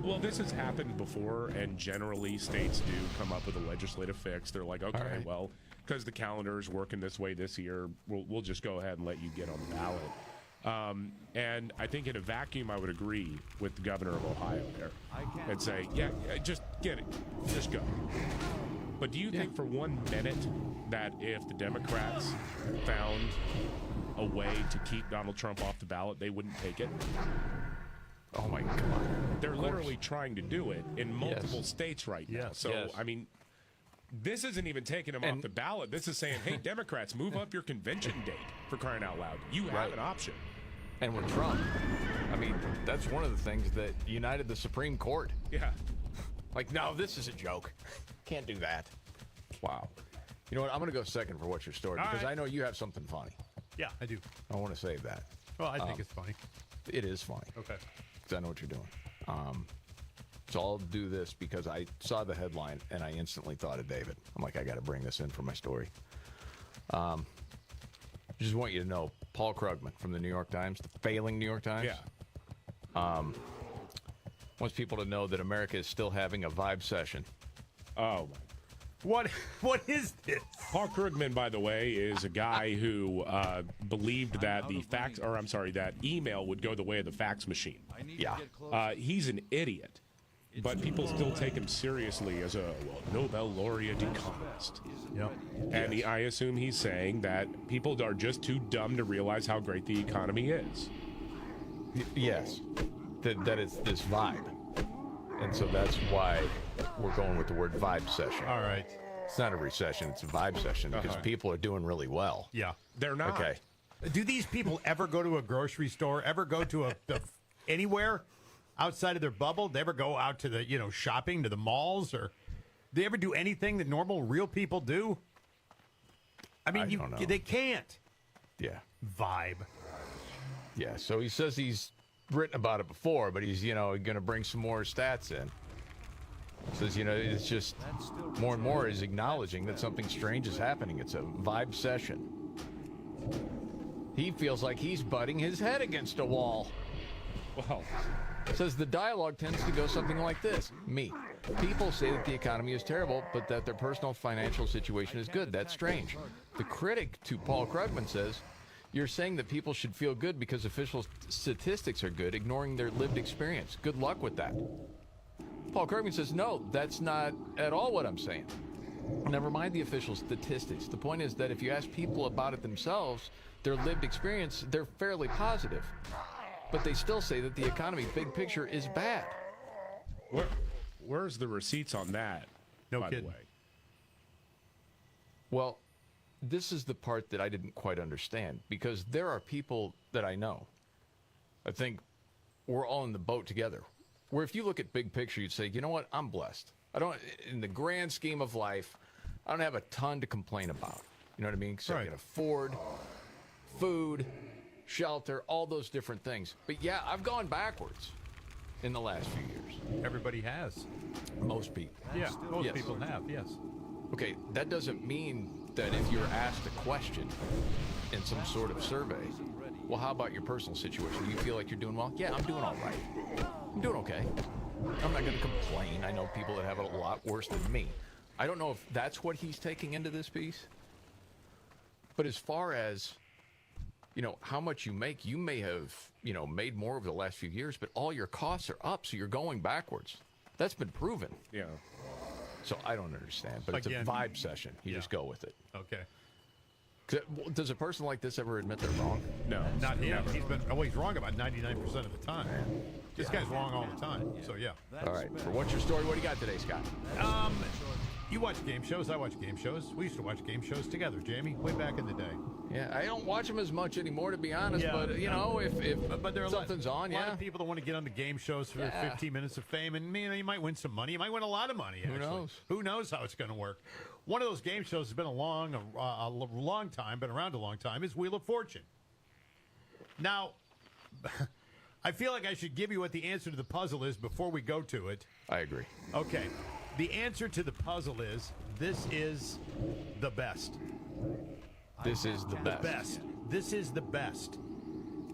Well, this has happened before, and generally states do come up with a legislative fix. They're like, okay, right. well, because the calendar is working this way this year, we'll just go ahead and let you get on the ballot. And I think in a vacuum, I would agree with the governor of Ohio there and say, yeah, just get it. Just go. But do you think for 1 minute that if the Democrats found a way to keep Donald Trump off the ballot, they wouldn't take it? Oh, my God. They're literally trying to do it in multiple states right now. Yes. So, I mean, this isn't even taking him off the ballot. This is saying, hey, Democrats, move up your convention date, for crying out loud. You have an option. And with Trump, I mean, that's one of the things that united the Supreme Court. Yeah. Like, no, this is a joke. Can't do that. Wow. You know what? I'm going to go second for what's your story because I know you have something funny. Yeah, I do. I want to save that. Well, I think it's funny. It is funny. Okay. Because I know what you're doing. So I'll do this because I saw the headline and I instantly thought of David. I'm like, I got to bring this in for my story. Just want you to know, Paul Krugman from the New York Times, the failing New York Times. Yeah. Wants people to know that America is still having a vibe session. Oh, What is this? Paul Krugman, by the way, is a guy who believed that that email would go the way of the fax machine. Yeah. He's an idiot, but people still take him seriously as a Nobel laureate economist. Yep. And I assume he's saying that people are just too dumb to realize how great the economy is. Yes. That it's this vibe. And so that's why we're going with the word vibe session. All right. It's not a recession, it's a vibe session because people are doing really well. Yeah. They're not. Okay. Do these people ever go to a grocery store, ever go to anywhere outside of their bubble? They ever go out to the, shopping, to the malls, or they ever do anything that normal, real people do? I mean, don't know. They can't. Yeah. Vibe. Yeah, so he says he's written about it before, but he's, going to bring some more stats in. Says, it's just more and more is acknowledging that something strange is happening. It's a vibe session. He feels like he's butting his head against a wall. Well, says the dialogue tends to go something like this. Me. People say that the economy is terrible, but that their personal financial situation is good. That's strange. The critic to Paul Krugman says, you're saying that people should feel good because official statistics are good, ignoring their lived experience. Good luck with that. Paul Krugman says, no, that's not at all what I'm saying. Never mind the official statistics. The point is that if you ask people about it themselves, their lived experience, they're fairly positive. But they still say that the economy, big picture, is bad. Where's the receipts on that, by the way? Well, this is the part that I didn't quite understand, because there are people that I know. I think we're all in the boat together. Where if you look at big picture, you'd say, you know what, I'm blessed. I don't, in the grand scheme of life, I don't have a ton to complain about. You know what I mean? So I can afford food, shelter, all those different things. But yeah, I've gone backwards in the last few years. Everybody has. Most people. Yeah, most people have, yes. Okay, that doesn't mean that if you're asked a question in some sort of survey, well, how about your personal situation? Do you feel like you're doing well? Yeah, I'm doing all right. I'm doing okay. I'm not going to complain. I know people that have it a lot worse than me. I don't know if that's what he's taking into this piece. But as far as, how much you make, you may have, made more over the last few years, but all your costs are up, so you're going backwards. That's been proven. Yeah. So I don't understand, but Again, it's a vibe session. You just go with it. Okay. Does a person like this ever admit they're wrong? No. Not him. He's wrong about 99% of the time. This guy's wrong all the time. So, yeah. All right. For What's Your Story? What do you got today, Scott? You watch game shows. I watch game shows. We used to watch game shows together, Jamie, way back in the day. Yeah, I don't watch them as much anymore, to be honest. Yeah, but, if there are something's on, a lot of people that want to get on the game shows for 15 minutes of fame. And, you might win some money. You might win a lot of money, actually. Who knows? Who knows how it's going to work? One of those game shows has been a long time, been around a long time, is Wheel of Fortune. Now, I feel like I should give you what the answer to the puzzle is before we go to it. I agree. Okay. The answer to the puzzle is, this is the best. This is the best. The best. This is the best.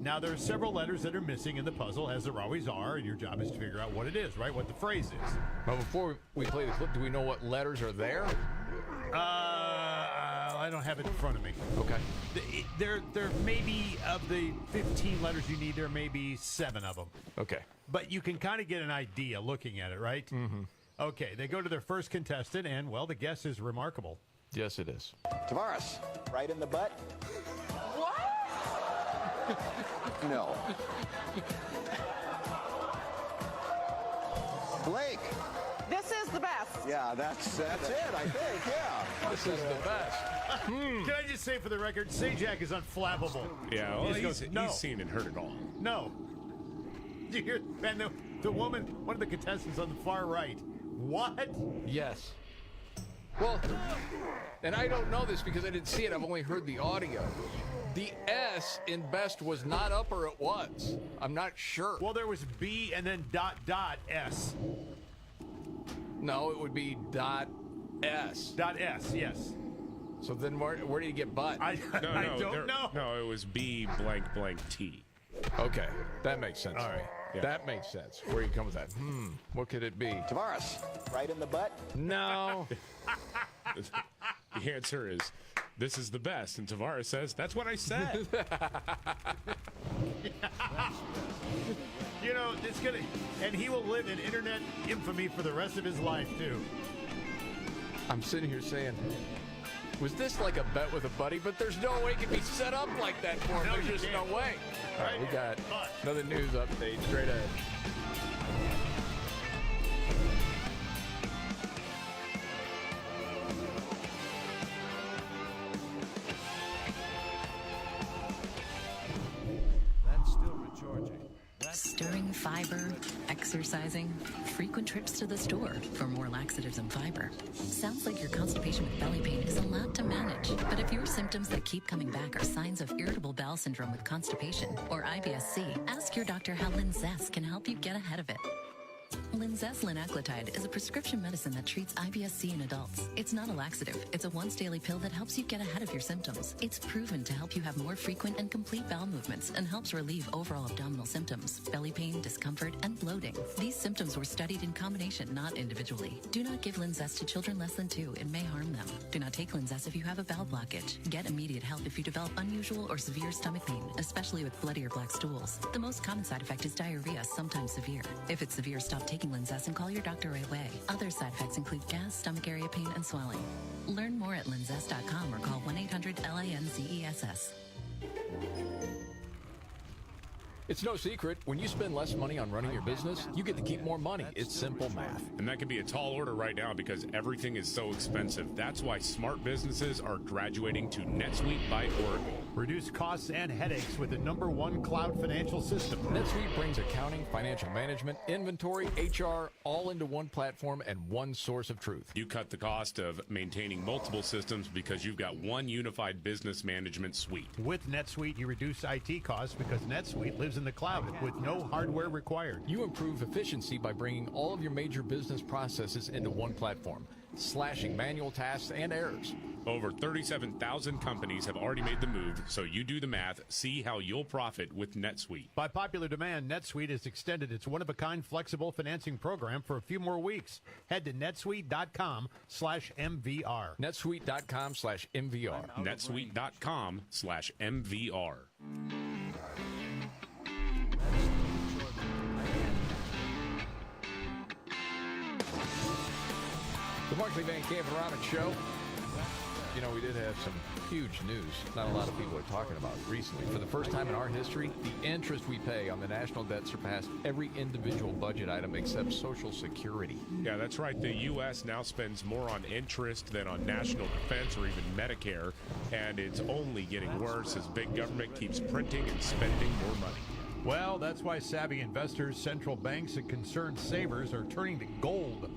Now, there are several letters that are missing in the puzzle, as there always are, and your job is to figure out what it is, right? What the phrase is. Well, before we play the clip, do we know what letters are there? I don't have it in front of me. Okay. There may be, of the 15 letters you need, there may be 7 of them. Okay. But you can kind of get an idea looking at it, right? Mm-hmm. Okay, they go to their first contestant, and, well, the guess is remarkable. Yes, it is. Tavares, right in the butt? What? No. Blake. This is the best. Yeah, that's it, I think, yeah. This is the best. Can I just say for the record, Sajak is unflappable. Yeah, well, he's seen and heard it all. No. Did you hear? And the woman, one of the contestants on the far right. What? Yes. Well, and I don't know this because I didn't see it. I've only heard the audio. The S in best was not up, or it was. I'm not sure. Well, there was B and then .S. No, it would be .S. .S, yes. So then where do you get but? I don't know. No, it was B blank blank T. Okay, that makes sense. All right. Yeah. That makes sense. Where you come with that? What could it be? Tavares, right in the butt. No. The answer is, this is the best. And Tavares says, that's what I said. You know, it's gonna, and he will live in internet infamy for the rest of his life too. I'm sitting here saying, was this like a bet with a buddy? But there's no way it can be set up like that for him. No, There's just no way. All right, we got But. another news update straight ahead. That's still recharging. Stirring fiber, exercising, frequent trips to the store for more laxatives and fiber. Sounds like your constipation with belly pain is a lot to manage. But if your symptoms that keep coming back are signs of irritable bowel syndrome with constipation or IBS-C, ask your doctor how Linzess can help you get ahead of it. Linzess linaclotide is a prescription medicine that treats IBS-C in adults. It's not a laxative. It's a once-daily pill that helps you get ahead of your symptoms. It's proven to help you have more frequent and complete bowel movements and helps relieve overall abdominal symptoms, belly pain, discomfort, and bloating. These symptoms were studied in combination, not individually. Do not give Linzess to children less than 2. It may harm them. Do not take Linzess if you have a bowel blockage. Get immediate help if you develop unusual or severe stomach pain, especially with bloody or black stools. The most common side effect is diarrhea, sometimes severe. If it's severe, stop taking Linzess and call your doctor right away. Other side effects include gas, stomach area pain, and swelling. Learn more at linzess.com or call 1-800-LINZESS. It's no secret, when you spend less money on running your business, you get to keep more money. It's simple math. And that could be a tall order right now because everything is so expensive. That's why smart businesses are graduating to NetSuite by Oracle. Reduce costs and headaches with the #1 cloud financial system. NetSuite brings accounting, financial management, inventory, HR, all into one platform and one source of truth. You cut the cost of maintaining multiple systems because you've got one unified business management suite. With NetSuite, you reduce IT costs because NetSuite lives in the cloud with no hardware required. You improve efficiency by bringing all of your major business processes into one platform, slashing manual tasks and errors. Over 37,000 companies have already made the move, so you do the math, see how you'll profit with NetSuite. By popular demand, NetSuite has extended its one-of-a-kind flexible financing program for a few more weeks. Head to netsuite.com/MVR. netsuite.com/MVR. netsuite.com/MVR. The Markley Van Camp and Robbins Show. You know, we did have some huge news not a lot of people are talking about recently. For the first time in our history, the interest we pay on the national debt surpassed every individual budget item except Social Security. Yeah, that's right. The U.S. now spends more on interest than on national defense or even Medicare, and it's only getting worse as big government keeps printing and spending more money. Well, that's why savvy investors, central banks, and concerned savers are turning to gold,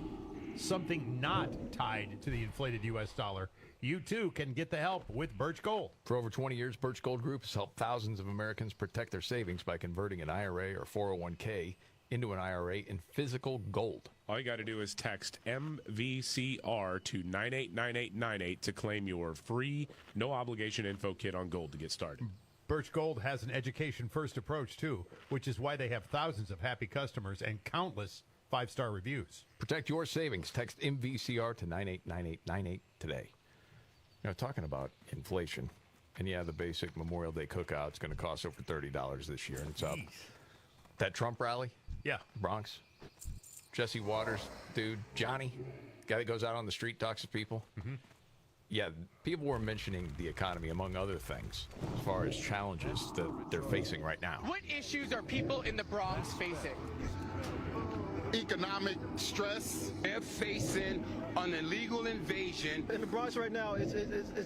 something not tied to the inflated U.S. dollar. You, too, can get the help with Birch Gold. For over 20 years, Birch Gold Group has helped thousands of Americans protect their savings by converting an IRA or 401k into an IRA in physical gold. All you got to do is text MVCR to 989898 to claim your free, no-obligation info kit on gold to get started. Birch Gold has an education-first approach, too, which is why they have thousands of happy customers and countless five-star reviews. Protect your savings. Text MVCR to 989898 today. You know, talking about inflation, and yeah, the basic Memorial Day cookout's going to cost over $30 this year, and it's up. That Trump rally? Yeah. Bronx. Jesse Waters, dude. Johnny, guy that goes out on the street, talks to people. Mm-hmm. Yeah, people were mentioning the economy, among other things, as far as challenges that they're facing right now. What issues are people in the Bronx facing? economic stress. They're facing an illegal invasion. In the Bronx right now, it's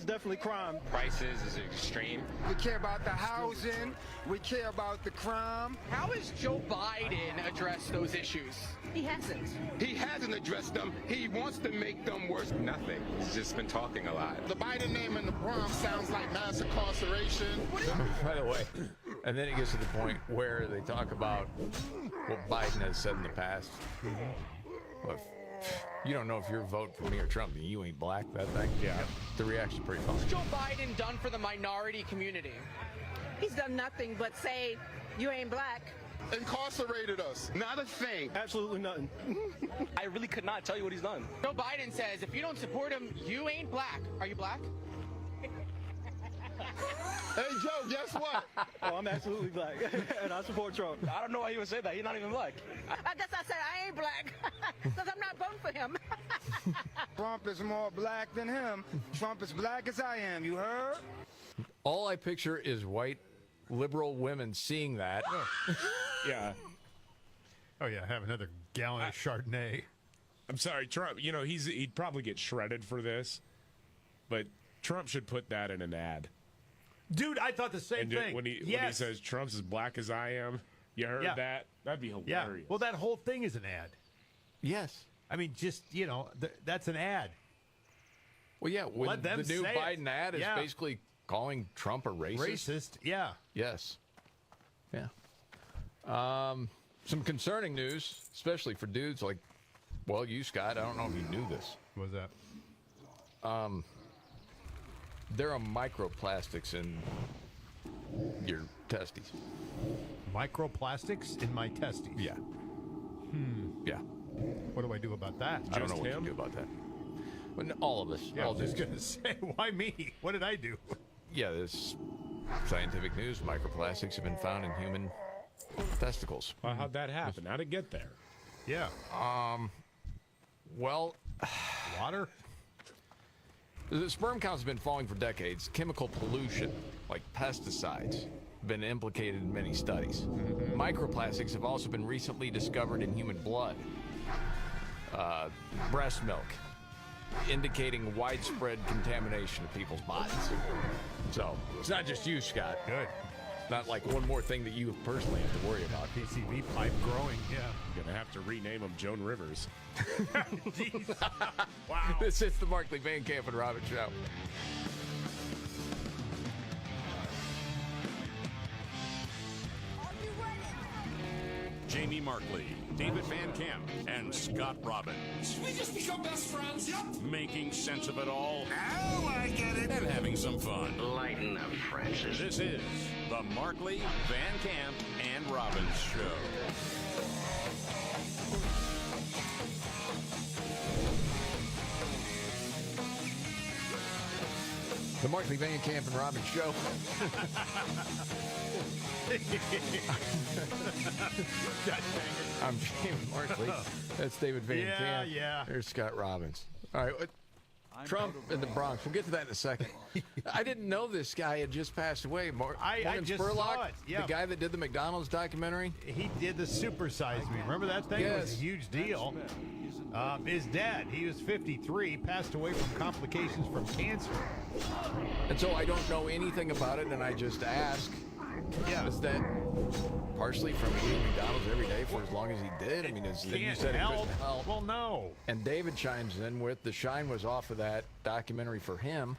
definitely crime. Prices is extreme. We care about the housing. We care about the crime. How has Joe Biden addressed those issues? He hasn't. He hasn't addressed them. He wants to make them worse. Nothing. He's just been talking a lot. The Biden name in the Bronx sounds like mass incarceration. By the way, and then it gets to the point where they talk about what Biden has said in the past. Look, you don't know if you're voting for me or Trump, and you ain't black, that thing. Yeah. The reaction's pretty funny. What's Joe Biden done for the minority community? He's done nothing but say, you ain't black. Incarcerated us. Not a thing. Absolutely nothing. I really could not tell you what he's done. Joe Biden says, if you don't support him, you ain't black. Are you black? Hey, Joe, guess what? Oh, I'm absolutely black, and I support Trump. I don't know why he would say that. He's not even black. I guess I said I ain't black, because I'm not voting for him. Trump is more black than him. Trump is black as I am, you heard? All I picture is white liberal women seeing that. Yeah. Oh, yeah, have another gallon of Chardonnay. I'm sorry, Trump. You know, he'd probably get shredded for this, but Trump should put that in an ad. Dude, I thought the same thing. When he says Trump's as black as I am, you heard that? That'd be hilarious. Yeah. Well, that whole thing is an ad. Yes. I mean, just, you know, that's an ad. Well, yeah, when Let them the new say Biden it. ad is Yeah. basically calling Trump a racist. Racist, yeah. Yes. Yeah. Some concerning news, especially for dudes like, well, you, Scott. I don't know if you knew this. What was that? There are microplastics in your testes. Microplastics in my testes? Yeah. Yeah. What do I do about that? I don't know what to do about that. Well, all of us. Yeah, I all was just dudes. going to say, why me? What did I do? Yeah, this scientific news. Microplastics have been found in human testicles. Well, how'd that happen? How'd it get there? Yeah. Well, water? The sperm count's been falling for decades. Chemical pollution, like pesticides, have been implicated in many studies. Microplastics have also been recently discovered in human blood, breast milk, indicating widespread contamination of people's bodies. So, it's not just you, Scott. Good. It's not like one more thing that you personally have to worry about. PCB pipe growing, yeah. You're gonna have to rename him Joan Rivers. Jeez. Wow. This is the Markley, Van Camp, and Robin Show. Jamie Markley, David Van Camp, and Scott Robbins. We just become best friends, yep. Making sense of it all. Oh, I get it. And having some fun. Lighten up, Francis. This is the Markley, Van Camp, and Robbins Show. The Markley, Van Camp, and Robin Show. I'm Jamie Markley. That's David Van Camp. Yeah. There's Scott Robbins. All right. Trump in the Bronx. We'll get to that in a second. I didn't know this guy had just passed away. I just saw it. Yeah. The guy that did the McDonald's documentary. He did the Super Size Me. Remember that thing? It was a huge deal. His dad, he was 53, passed away from complications from cancer. And so I don't know anything about it, and I just ask. Yeah. Is that partially from eating McDonald's every day for as long as he did? I mean, you said it couldn't help. Well, no. And David chimes in with the shine was off of that documentary for him.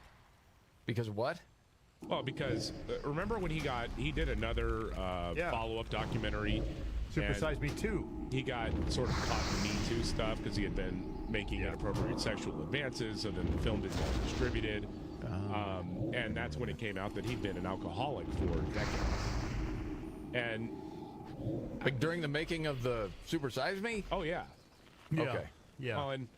Because of what? Well, because remember when he did another follow-up documentary, Super Size Me 2. He got sort of caught in Me Too stuff because he had been making inappropriate sexual advances, so then the film didn't get distributed. And that's when it came out that he'd been an alcoholic for decades. And like during the making of the Super Size Me? Oh yeah. Okay. Yeah. Well, and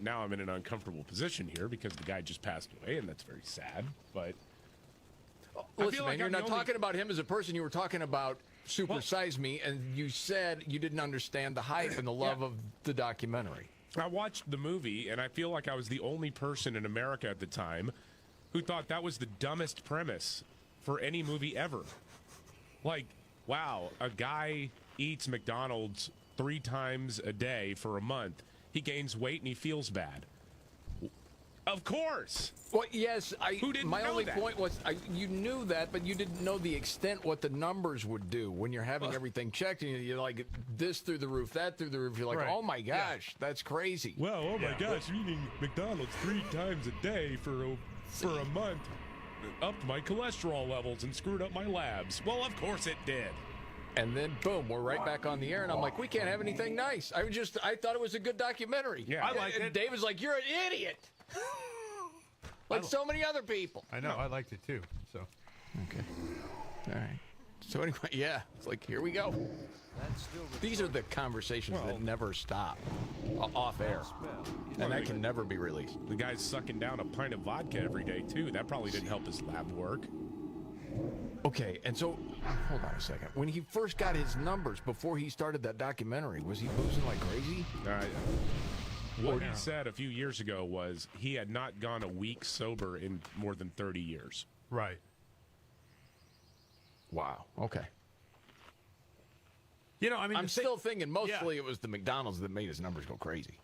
now I'm in an uncomfortable position here because the guy just passed away, and that's very sad. But listen, man, you're not talking about him as a person. You were talking about Super Size Me, and you said you didn't understand the hype and the love of the documentary. I watched the movie, and I feel like I was the only person in America at the time who thought that was the dumbest premise for any movie ever. Like, wow, a guy eats McDonald's 3 times a day for a month, he gains weight and he feels bad. Of course. Well, yes. Who didn't my know only that? point was you knew that, but you didn't know the extent what the numbers would do when you're having everything checked and you're like this through the roof, that through the roof. You're like, Right. oh my gosh, that's crazy. Well, oh my gosh, eating McDonald's 3 times a day for a month upped my cholesterol levels and screwed up my labs. Well, of course it did. And then boom, we're right back on the air, and I'm like, we can't have anything nice. I thought it was a good documentary. Yeah, I liked it. David's like, you're an idiot. Like so many other people. I know. I liked it too. So. Okay. All right. So anyway, yeah, it's like here we go. These are the conversations that never stop off air, and that can never be released. The guy's sucking down a pint of vodka every day too. That probably didn't help his lab work. Okay, and so hold on a second. When he first got his numbers before he started that documentary, was he boozing like crazy? What he said a few years ago was he had not gone a week sober in more than 30 years. Right. Wow. Okay. You know, I mean, I'm still thinking mostly it was the McDonald's that made his numbers go crazy.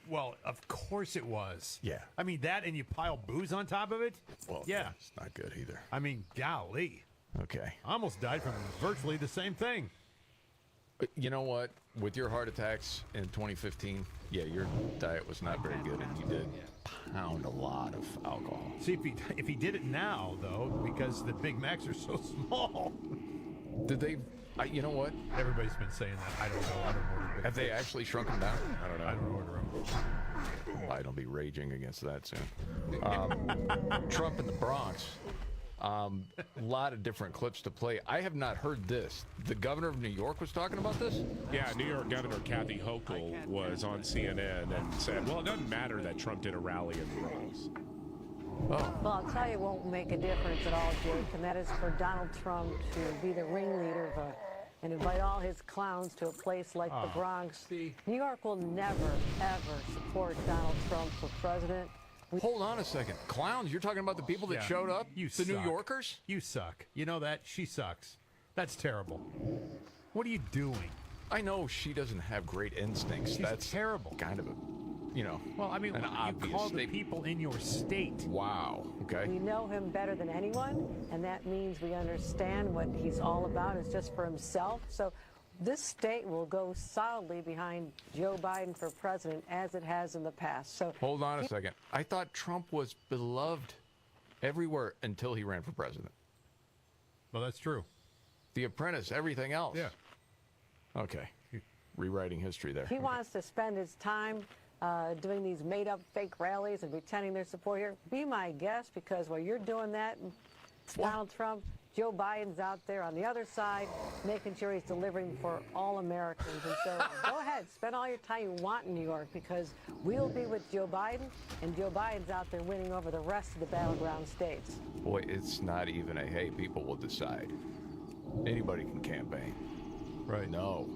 Well, of course it was. Yeah. I mean, that and you pile booze on top of it? Well, yeah. It's not good either. I mean, golly. Okay. I almost died from virtually the same thing. You know what? With your heart attacks in 2015, yeah, your diet was not very good, and you did pound a lot of alcohol. See, if he did it now, though, because the Big Macs are so small. Did they? You know what? Everybody's been saying that. I don't know. I don't order Big Have they actually shrunk them down? I don't know. I don't order them. I'll be raging against that soon. Trump in the Bronx. A lot of different clips to play. I have not heard this. The governor of New York was talking about this? Yeah, New York Governor Kathy Hochul was on CNN and said, well, it doesn't matter that Trump did a rally in the Bronx. Oh. Well, I'll tell you it won't make a difference at all, Jake, and that is for Donald Trump to be the ringleader of and invite all his clowns to a place like the Bronx. New York will never, ever support Donald Trump for president. Hold on a second. Clowns? You're talking about the people that showed up? You the suck. New Yorkers? You suck. You know that? She sucks. That's terrible. What are you doing? I know she doesn't have great instincts. That's terrible. Kind of a, Well, I mean, an you obvious call the statement. people in your state. Wow. Okay. We know him better than anyone, and that means we understand what he's all about is just for himself. So this state will go solidly behind Joe Biden for president as it has in the past. So Hold on a second. I thought Trump was beloved everywhere until he ran for president. Well, that's true. The Apprentice, everything else. Yeah. Okay. Rewriting history there. he wants to spend his time doing these made-up fake rallies and pretending they're support here. Be my guest, because while you're doing that, Donald Trump, Joe Biden's out there on the other side, making sure he's delivering for all Americans. And so go ahead, spend all your time you want in New York, because we'll be with Joe Biden, and Joe Biden's out there winning over the rest of the battleground states. Boy, it's not even a, hey, people will decide. Anybody can campaign. Right. No.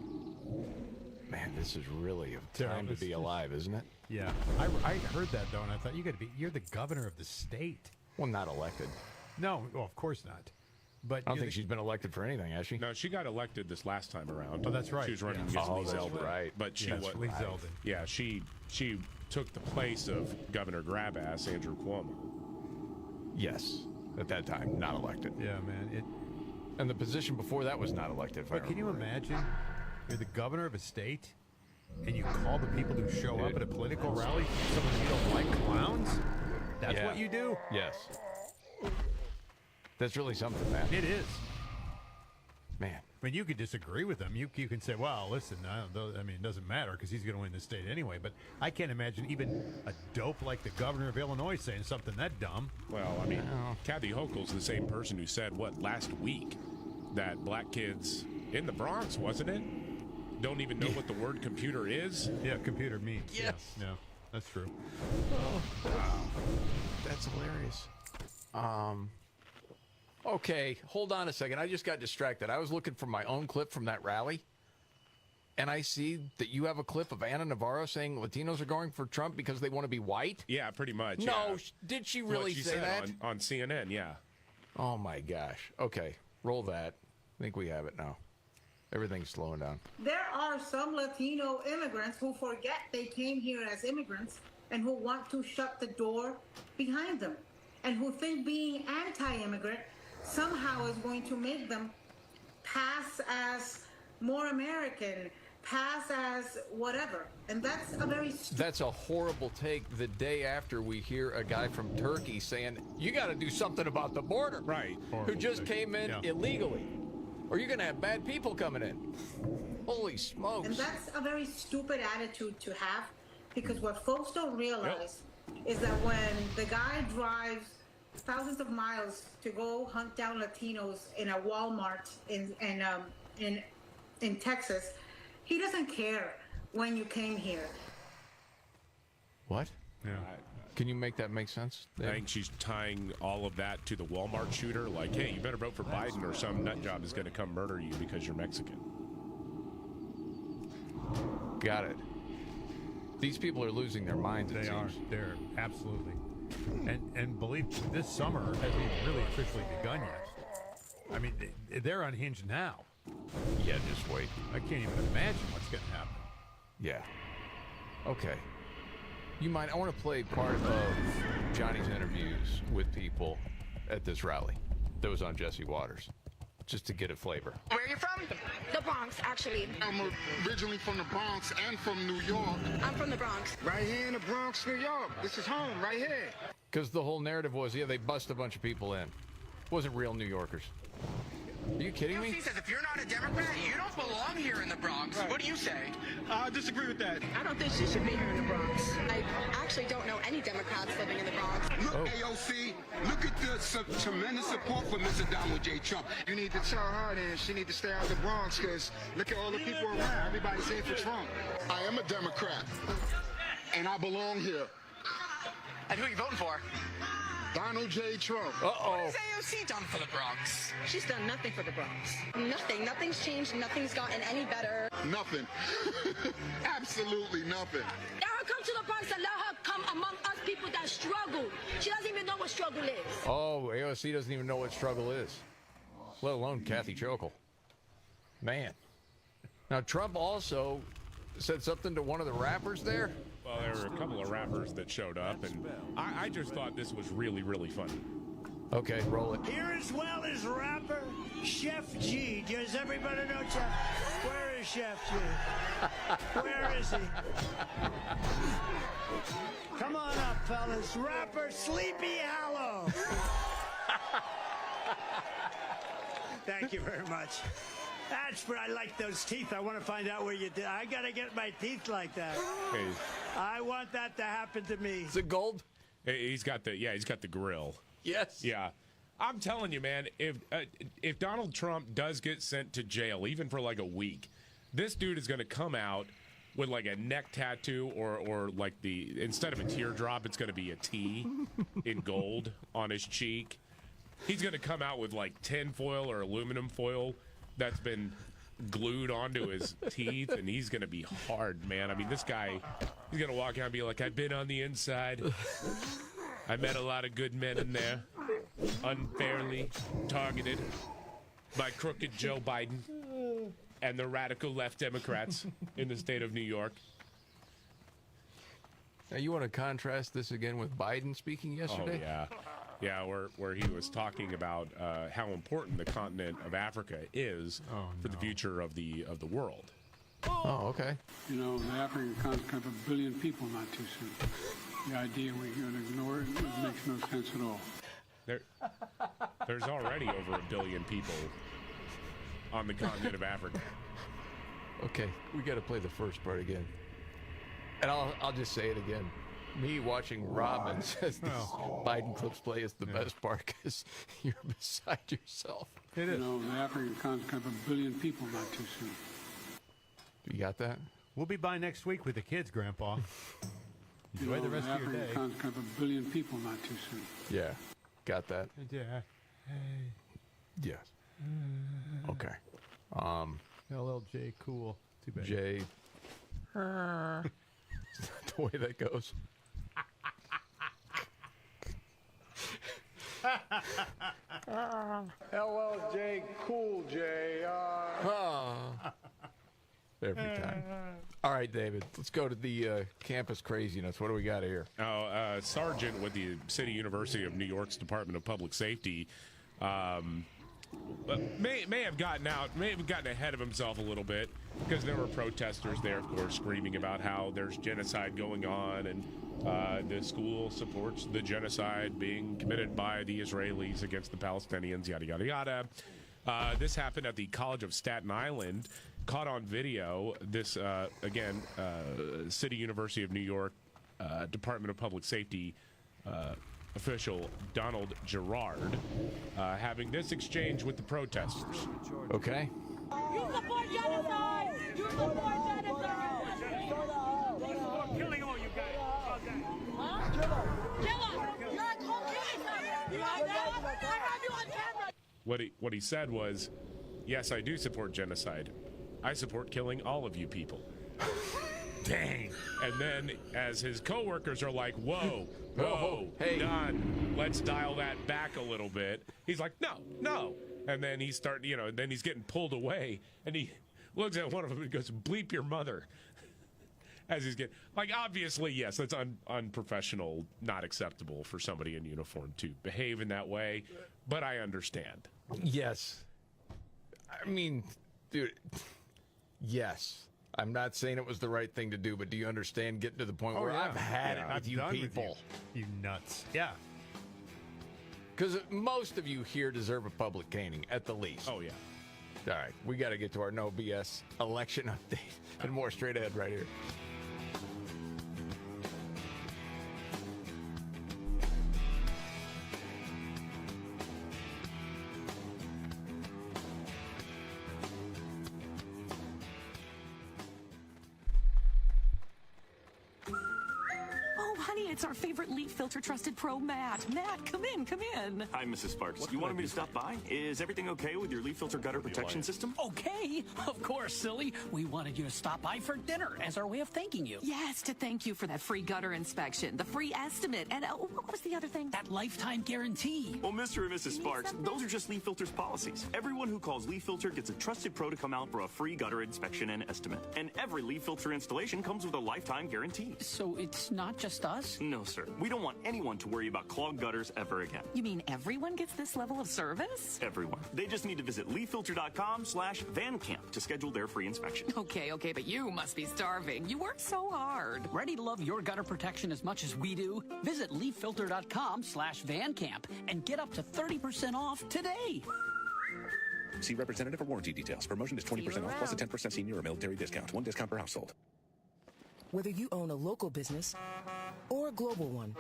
Man, this is really a time to be alive, isn't it? Yeah. I heard that, though, and I thought, you're the governor of the state. Well, not elected. No, well, of course not. But I don't think she's been elected for anything, has she? No, she got elected this last time around. Oh, that's right. She was running Yeah. against Lee that's Zeldin. right. But she Yes, was Lee Zeldin. Yeah, she took the place of Governor Grabass, Andrew Cuomo. Yes. At that time, not elected. Yeah, man. And the position before that was not elected. But can you imagine? You're the governor of a state, and you call the people who show up at a political rally someone you don't like clowns? That's what you do? Yes. That's really something, man. It is. Man. I mean, you could disagree with them. You can say, well, listen, I mean, it doesn't matter because he's going to win the state anyway. But I can't imagine even a dope like the governor of Illinois saying something that dumb. Well, I mean, Kathy Hochul's the same person who said, last week, that black kids in the Bronx, wasn't it? Don't even know what the word computer is? Yeah, computer means. Yes. Yeah, that's true. Oh, wow. That's hilarious. Okay, hold on a second. I just got distracted. I was looking for my own clip from that rally, and I see that you have a clip of Ana Navarro saying Latinos are going for Trump because they want to be white? Yeah, pretty much. No, yeah. did she really say that? On CNN, yeah. Oh, my gosh. Okay, roll that. I think we have it now. Everything's slowing down. There are some Latino immigrants who forget they came here as immigrants and who want to shut the door behind them and who think being anti-immigrant somehow is going to make them pass as more American, pass as whatever. And that's a very... That's a horrible take the day after we hear a guy from Turkey saying, you got to do something about the border. Right. Who just came in illegally. Or you're going to have bad people coming in. Holy smokes. And that's a very stupid attitude to have, because what folks don't realize is that when the guy drives thousands of miles to go hunt down Latinos in a Walmart in Texas, he doesn't care when you came here. What? Yeah. Can you make that make sense? I think she's tying all of that to the Walmart shooter. Like, hey, you better vote for Biden or some nut job is going to come murder you because you're Mexican. Got it. These people are losing their minds. They are. They're absolutely. And believe me, this summer hasn't even really officially begun yet. I mean, they're unhinged now. Yeah, just wait. I can't even imagine what's going to happen. Yeah. Okay. You mind? I want to play part of Johnny's interviews with people at this rally that was on Jesse Waters, just to get a flavor. Where are you from? The Bronx, actually. I'm originally from the Bronx and from New York. I'm from the Bronx. Right here in the Bronx, New York. This is home, right here. Because the whole narrative was, yeah, they bust a bunch of people in. It wasn't real New Yorkers. Are you kidding me? He says if you're not a Democrat, you don't belong here in the Bronx. Right. What do you say? I disagree with that. I don't think she should be here in the Bronx. I actually don't know any Democrats living in the Bronx. Look, AOC, look at the tremendous support for Mr. Donald J. Trump. You need to tell her then she need to stay out of the Bronx, because look at all the people around. Everybody's here for Trump. I am a Democrat, and I belong here. And who are you voting for? Donald J. Trump. What has AOC done for the Bronx? She's done nothing for the Bronx. Nothing. Nothing's changed. Nothing's gotten any better. Nothing. Absolutely nothing. Let her come to the Bronx and let her come among us people that struggle. She doesn't even know what struggle is. Oh, AOC doesn't even know what struggle is, let alone Kathy Hochul. Man. Now, Trump also said something to one of the rappers there. Well, there were a couple of rappers that showed up, and I just thought this was really, really funny. Okay, roll it. Here as well as rapper Chef G. Does everybody know Chef? Where is Chef G? Where is he? Come on up, fellas. Rapper Sleepy Hollow. Thank you very much. That's where I like those teeth. I want to find out where you did. I got to get my teeth like that. Hey. I want that to happen to me. Is it gold? He's got the grill. Yes. Yeah. I'm telling you, man, if Donald Trump does get sent to jail, even for like a week, this dude is going to come out with like a neck tattoo or like instead of a teardrop, it's going to be a T in gold on his cheek. He's going to come out with like tin foil or aluminum foil that's been glued onto his teeth, and he's going to be hard, man. I mean, this guy, he's going to walk out and be like, I've been on the inside. I met a lot of good men in there, unfairly targeted by crooked Joe Biden and the radical left Democrats in the state of New York. Now, you want to contrast this again with Biden speaking yesterday? Oh, yeah. Yeah, where he was talking about how important the continent of Africa is for the future of the world. Oh, okay. You know, the African continent has 1 billion people not too soon. The idea we're going to ignore it makes no sense at all. There's already over 1 billion people on the continent of Africa. Okay, we got to play the first part again. And I'll just say it again. Me watching Robbins as these Biden clips play is the best part because you're beside yourself. It is. You know, the African continent has 1 billion people not too soon. You got that? We'll be by next week with the kids, Grandpa. Enjoy the rest of your day. The African continent has 1 billion people not too soon. Yeah, got that? Yeah. Yes. Okay. LLJ, cool. Too bad. J. Is that the way that goes? LLJ Cool J. Every time. All right, David, let's go to the campus craziness. What do we got here? Sergeant with the City University of New York's Department of Public Safety may have gotten ahead of himself a little bit, because there were protesters there, of course, screaming about how there's genocide going on, and the school supports the genocide being committed by the Israelis against the Palestinians, yada, yada, yada. This happened at the College of Staten Island, caught on video. This, City University of New York Department of Public Safety official Donald Gerard having this exchange with the protesters. Okay. You support genocide! You support genocide! Killing all you guys. Huh? Kill him! You're a cold killing. You like that? I have you on camera. What he said was, yes, I do support genocide. I support killing all of you people. Dang. And then as his coworkers are like, whoa, hey, done. Let's dial that back a little bit. He's like, no. And then he's getting pulled away, and he looks at one of them and goes, bleep your mother. As he's getting, obviously, yes, that's unprofessional, not acceptable for somebody in uniform to behave in that way, but I understand. Yes. I mean, dude, yes. I'm not saying it was the right thing to do, but do you understand getting to the point where I've had it with you people? You nuts. Yeah. Because most of you here deserve a public caning, at the least. Oh, yeah. All right, we got to get to our no BS election update and more straight ahead right here. It's our favorite leaf filter trusted pro, Matt. Matt, come in. Hi, Mrs. Sparks. You wanted me to stop by? Is everything okay with your leaf filter gutter protection system? Okay. Of course, silly. We wanted you to stop by for dinner as our way of thanking you. Yes, to thank you for that free gutter inspection, the free estimate, and what was the other thing? That lifetime guarantee. Well, Mr. and Mrs. Sparks, those are just Leaf Filter's policies. Everyone who calls Leaf Filter gets a trusted pro to come out for a free gutter inspection and estimate. And every Leaf Filter installation comes with a lifetime guarantee. So it's not just us? No, sir. We don't want anyone to worry about clogged gutters ever again. You mean everyone gets this level of service? Everyone. They just need to visit leaffilter.com/vancamp to schedule their free inspection. Okay, but you must be starving. You work so hard. Ready to love your gutter protection as much as we do? Visit leaffilter.com/vancamp and get up to 30% off today. See representative for warranty details. Promotion is 20% off plus a 10% senior or military discount. One discount per household. Whether you own a local business or a global one,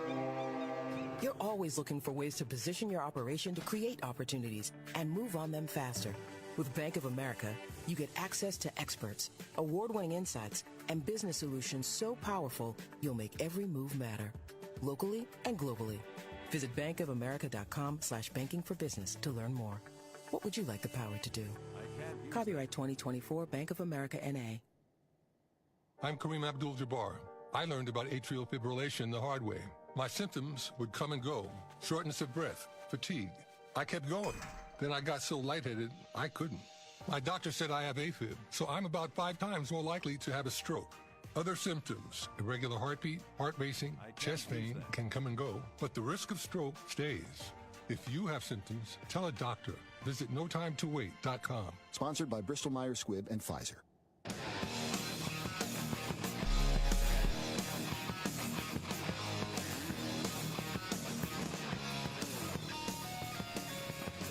you're always looking for ways to position your operation to create opportunities and move on them faster. With Bank of America, you get access to experts, award-winning insights, and business solutions so powerful you'll make every move matter, locally and globally. Visit bankofamerica.com/banking for business to learn more. What would you like the power to do? Copyright 2024 Bank of America N.A. I'm Kareem Abdul-Jabbar. I learned about atrial fibrillation the hard way. My symptoms would come and go. Shortness of breath, fatigue. I kept going. Then I got so lightheaded, I couldn't. My doctor said I have AFib, so I'm about 5 times more likely to have a stroke. Other symptoms, irregular heartbeat, heart racing, chest pain can come and go, but the risk of stroke stays. If you have symptoms, tell a doctor. Visit notimetowait.com. Sponsored by Bristol Myers Squibb and Pfizer.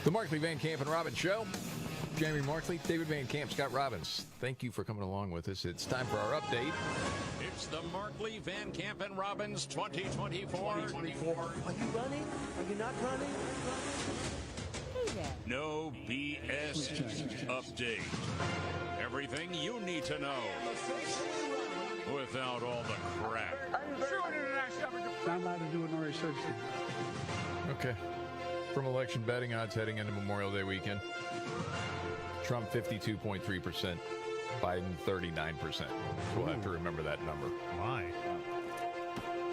The Markley, Van Camp, and Robbins Show. Jamie Markley, David Van Camp, Scott Robbins. Thank you for coming along with us. It's time for our update. It's the Markley, Van Camp, and Robbins 2024. Are you running? Are you not running? No BS update. Everything you need to know without all the crap. Not allowed to do an RSO. Okay. From election betting odds heading into Memorial Day weekend. Trump 52.3%, Biden 39%. We'll have to remember that number. Why?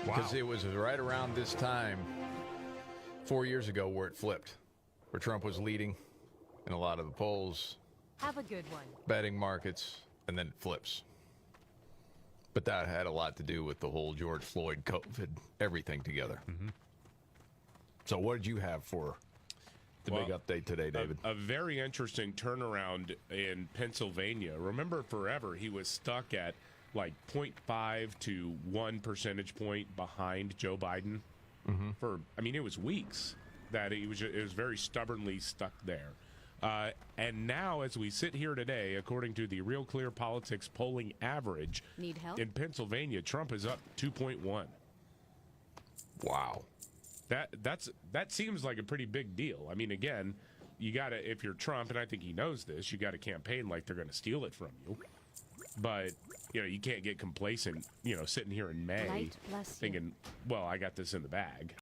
Because it was right around this time 4 years ago where it flipped. where Trump was leading in a lot of the polls, Have a good one. betting markets, and then it flips. But that had a lot to do with the whole George Floyd, COVID, everything together. So what did you have for the big update today, David? A very interesting turnaround in Pennsylvania. Remember, forever he was stuck at like 0.5 to 1 percentage point behind Joe Biden. For, I mean, it was weeks that it was very stubbornly stuck there. And now, as we sit here today, according to the Real Clear Politics polling average, Need help? in Pennsylvania, Trump is up 2.1. Wow. That seems like a pretty big deal. I mean, again, you got to, if you're Trump, and I think he knows this, you got to campaign like they're going to steal it from you. But, you know, you can't get complacent, you know, sitting here in May Light bless you. thinking, well, I got this in the bag.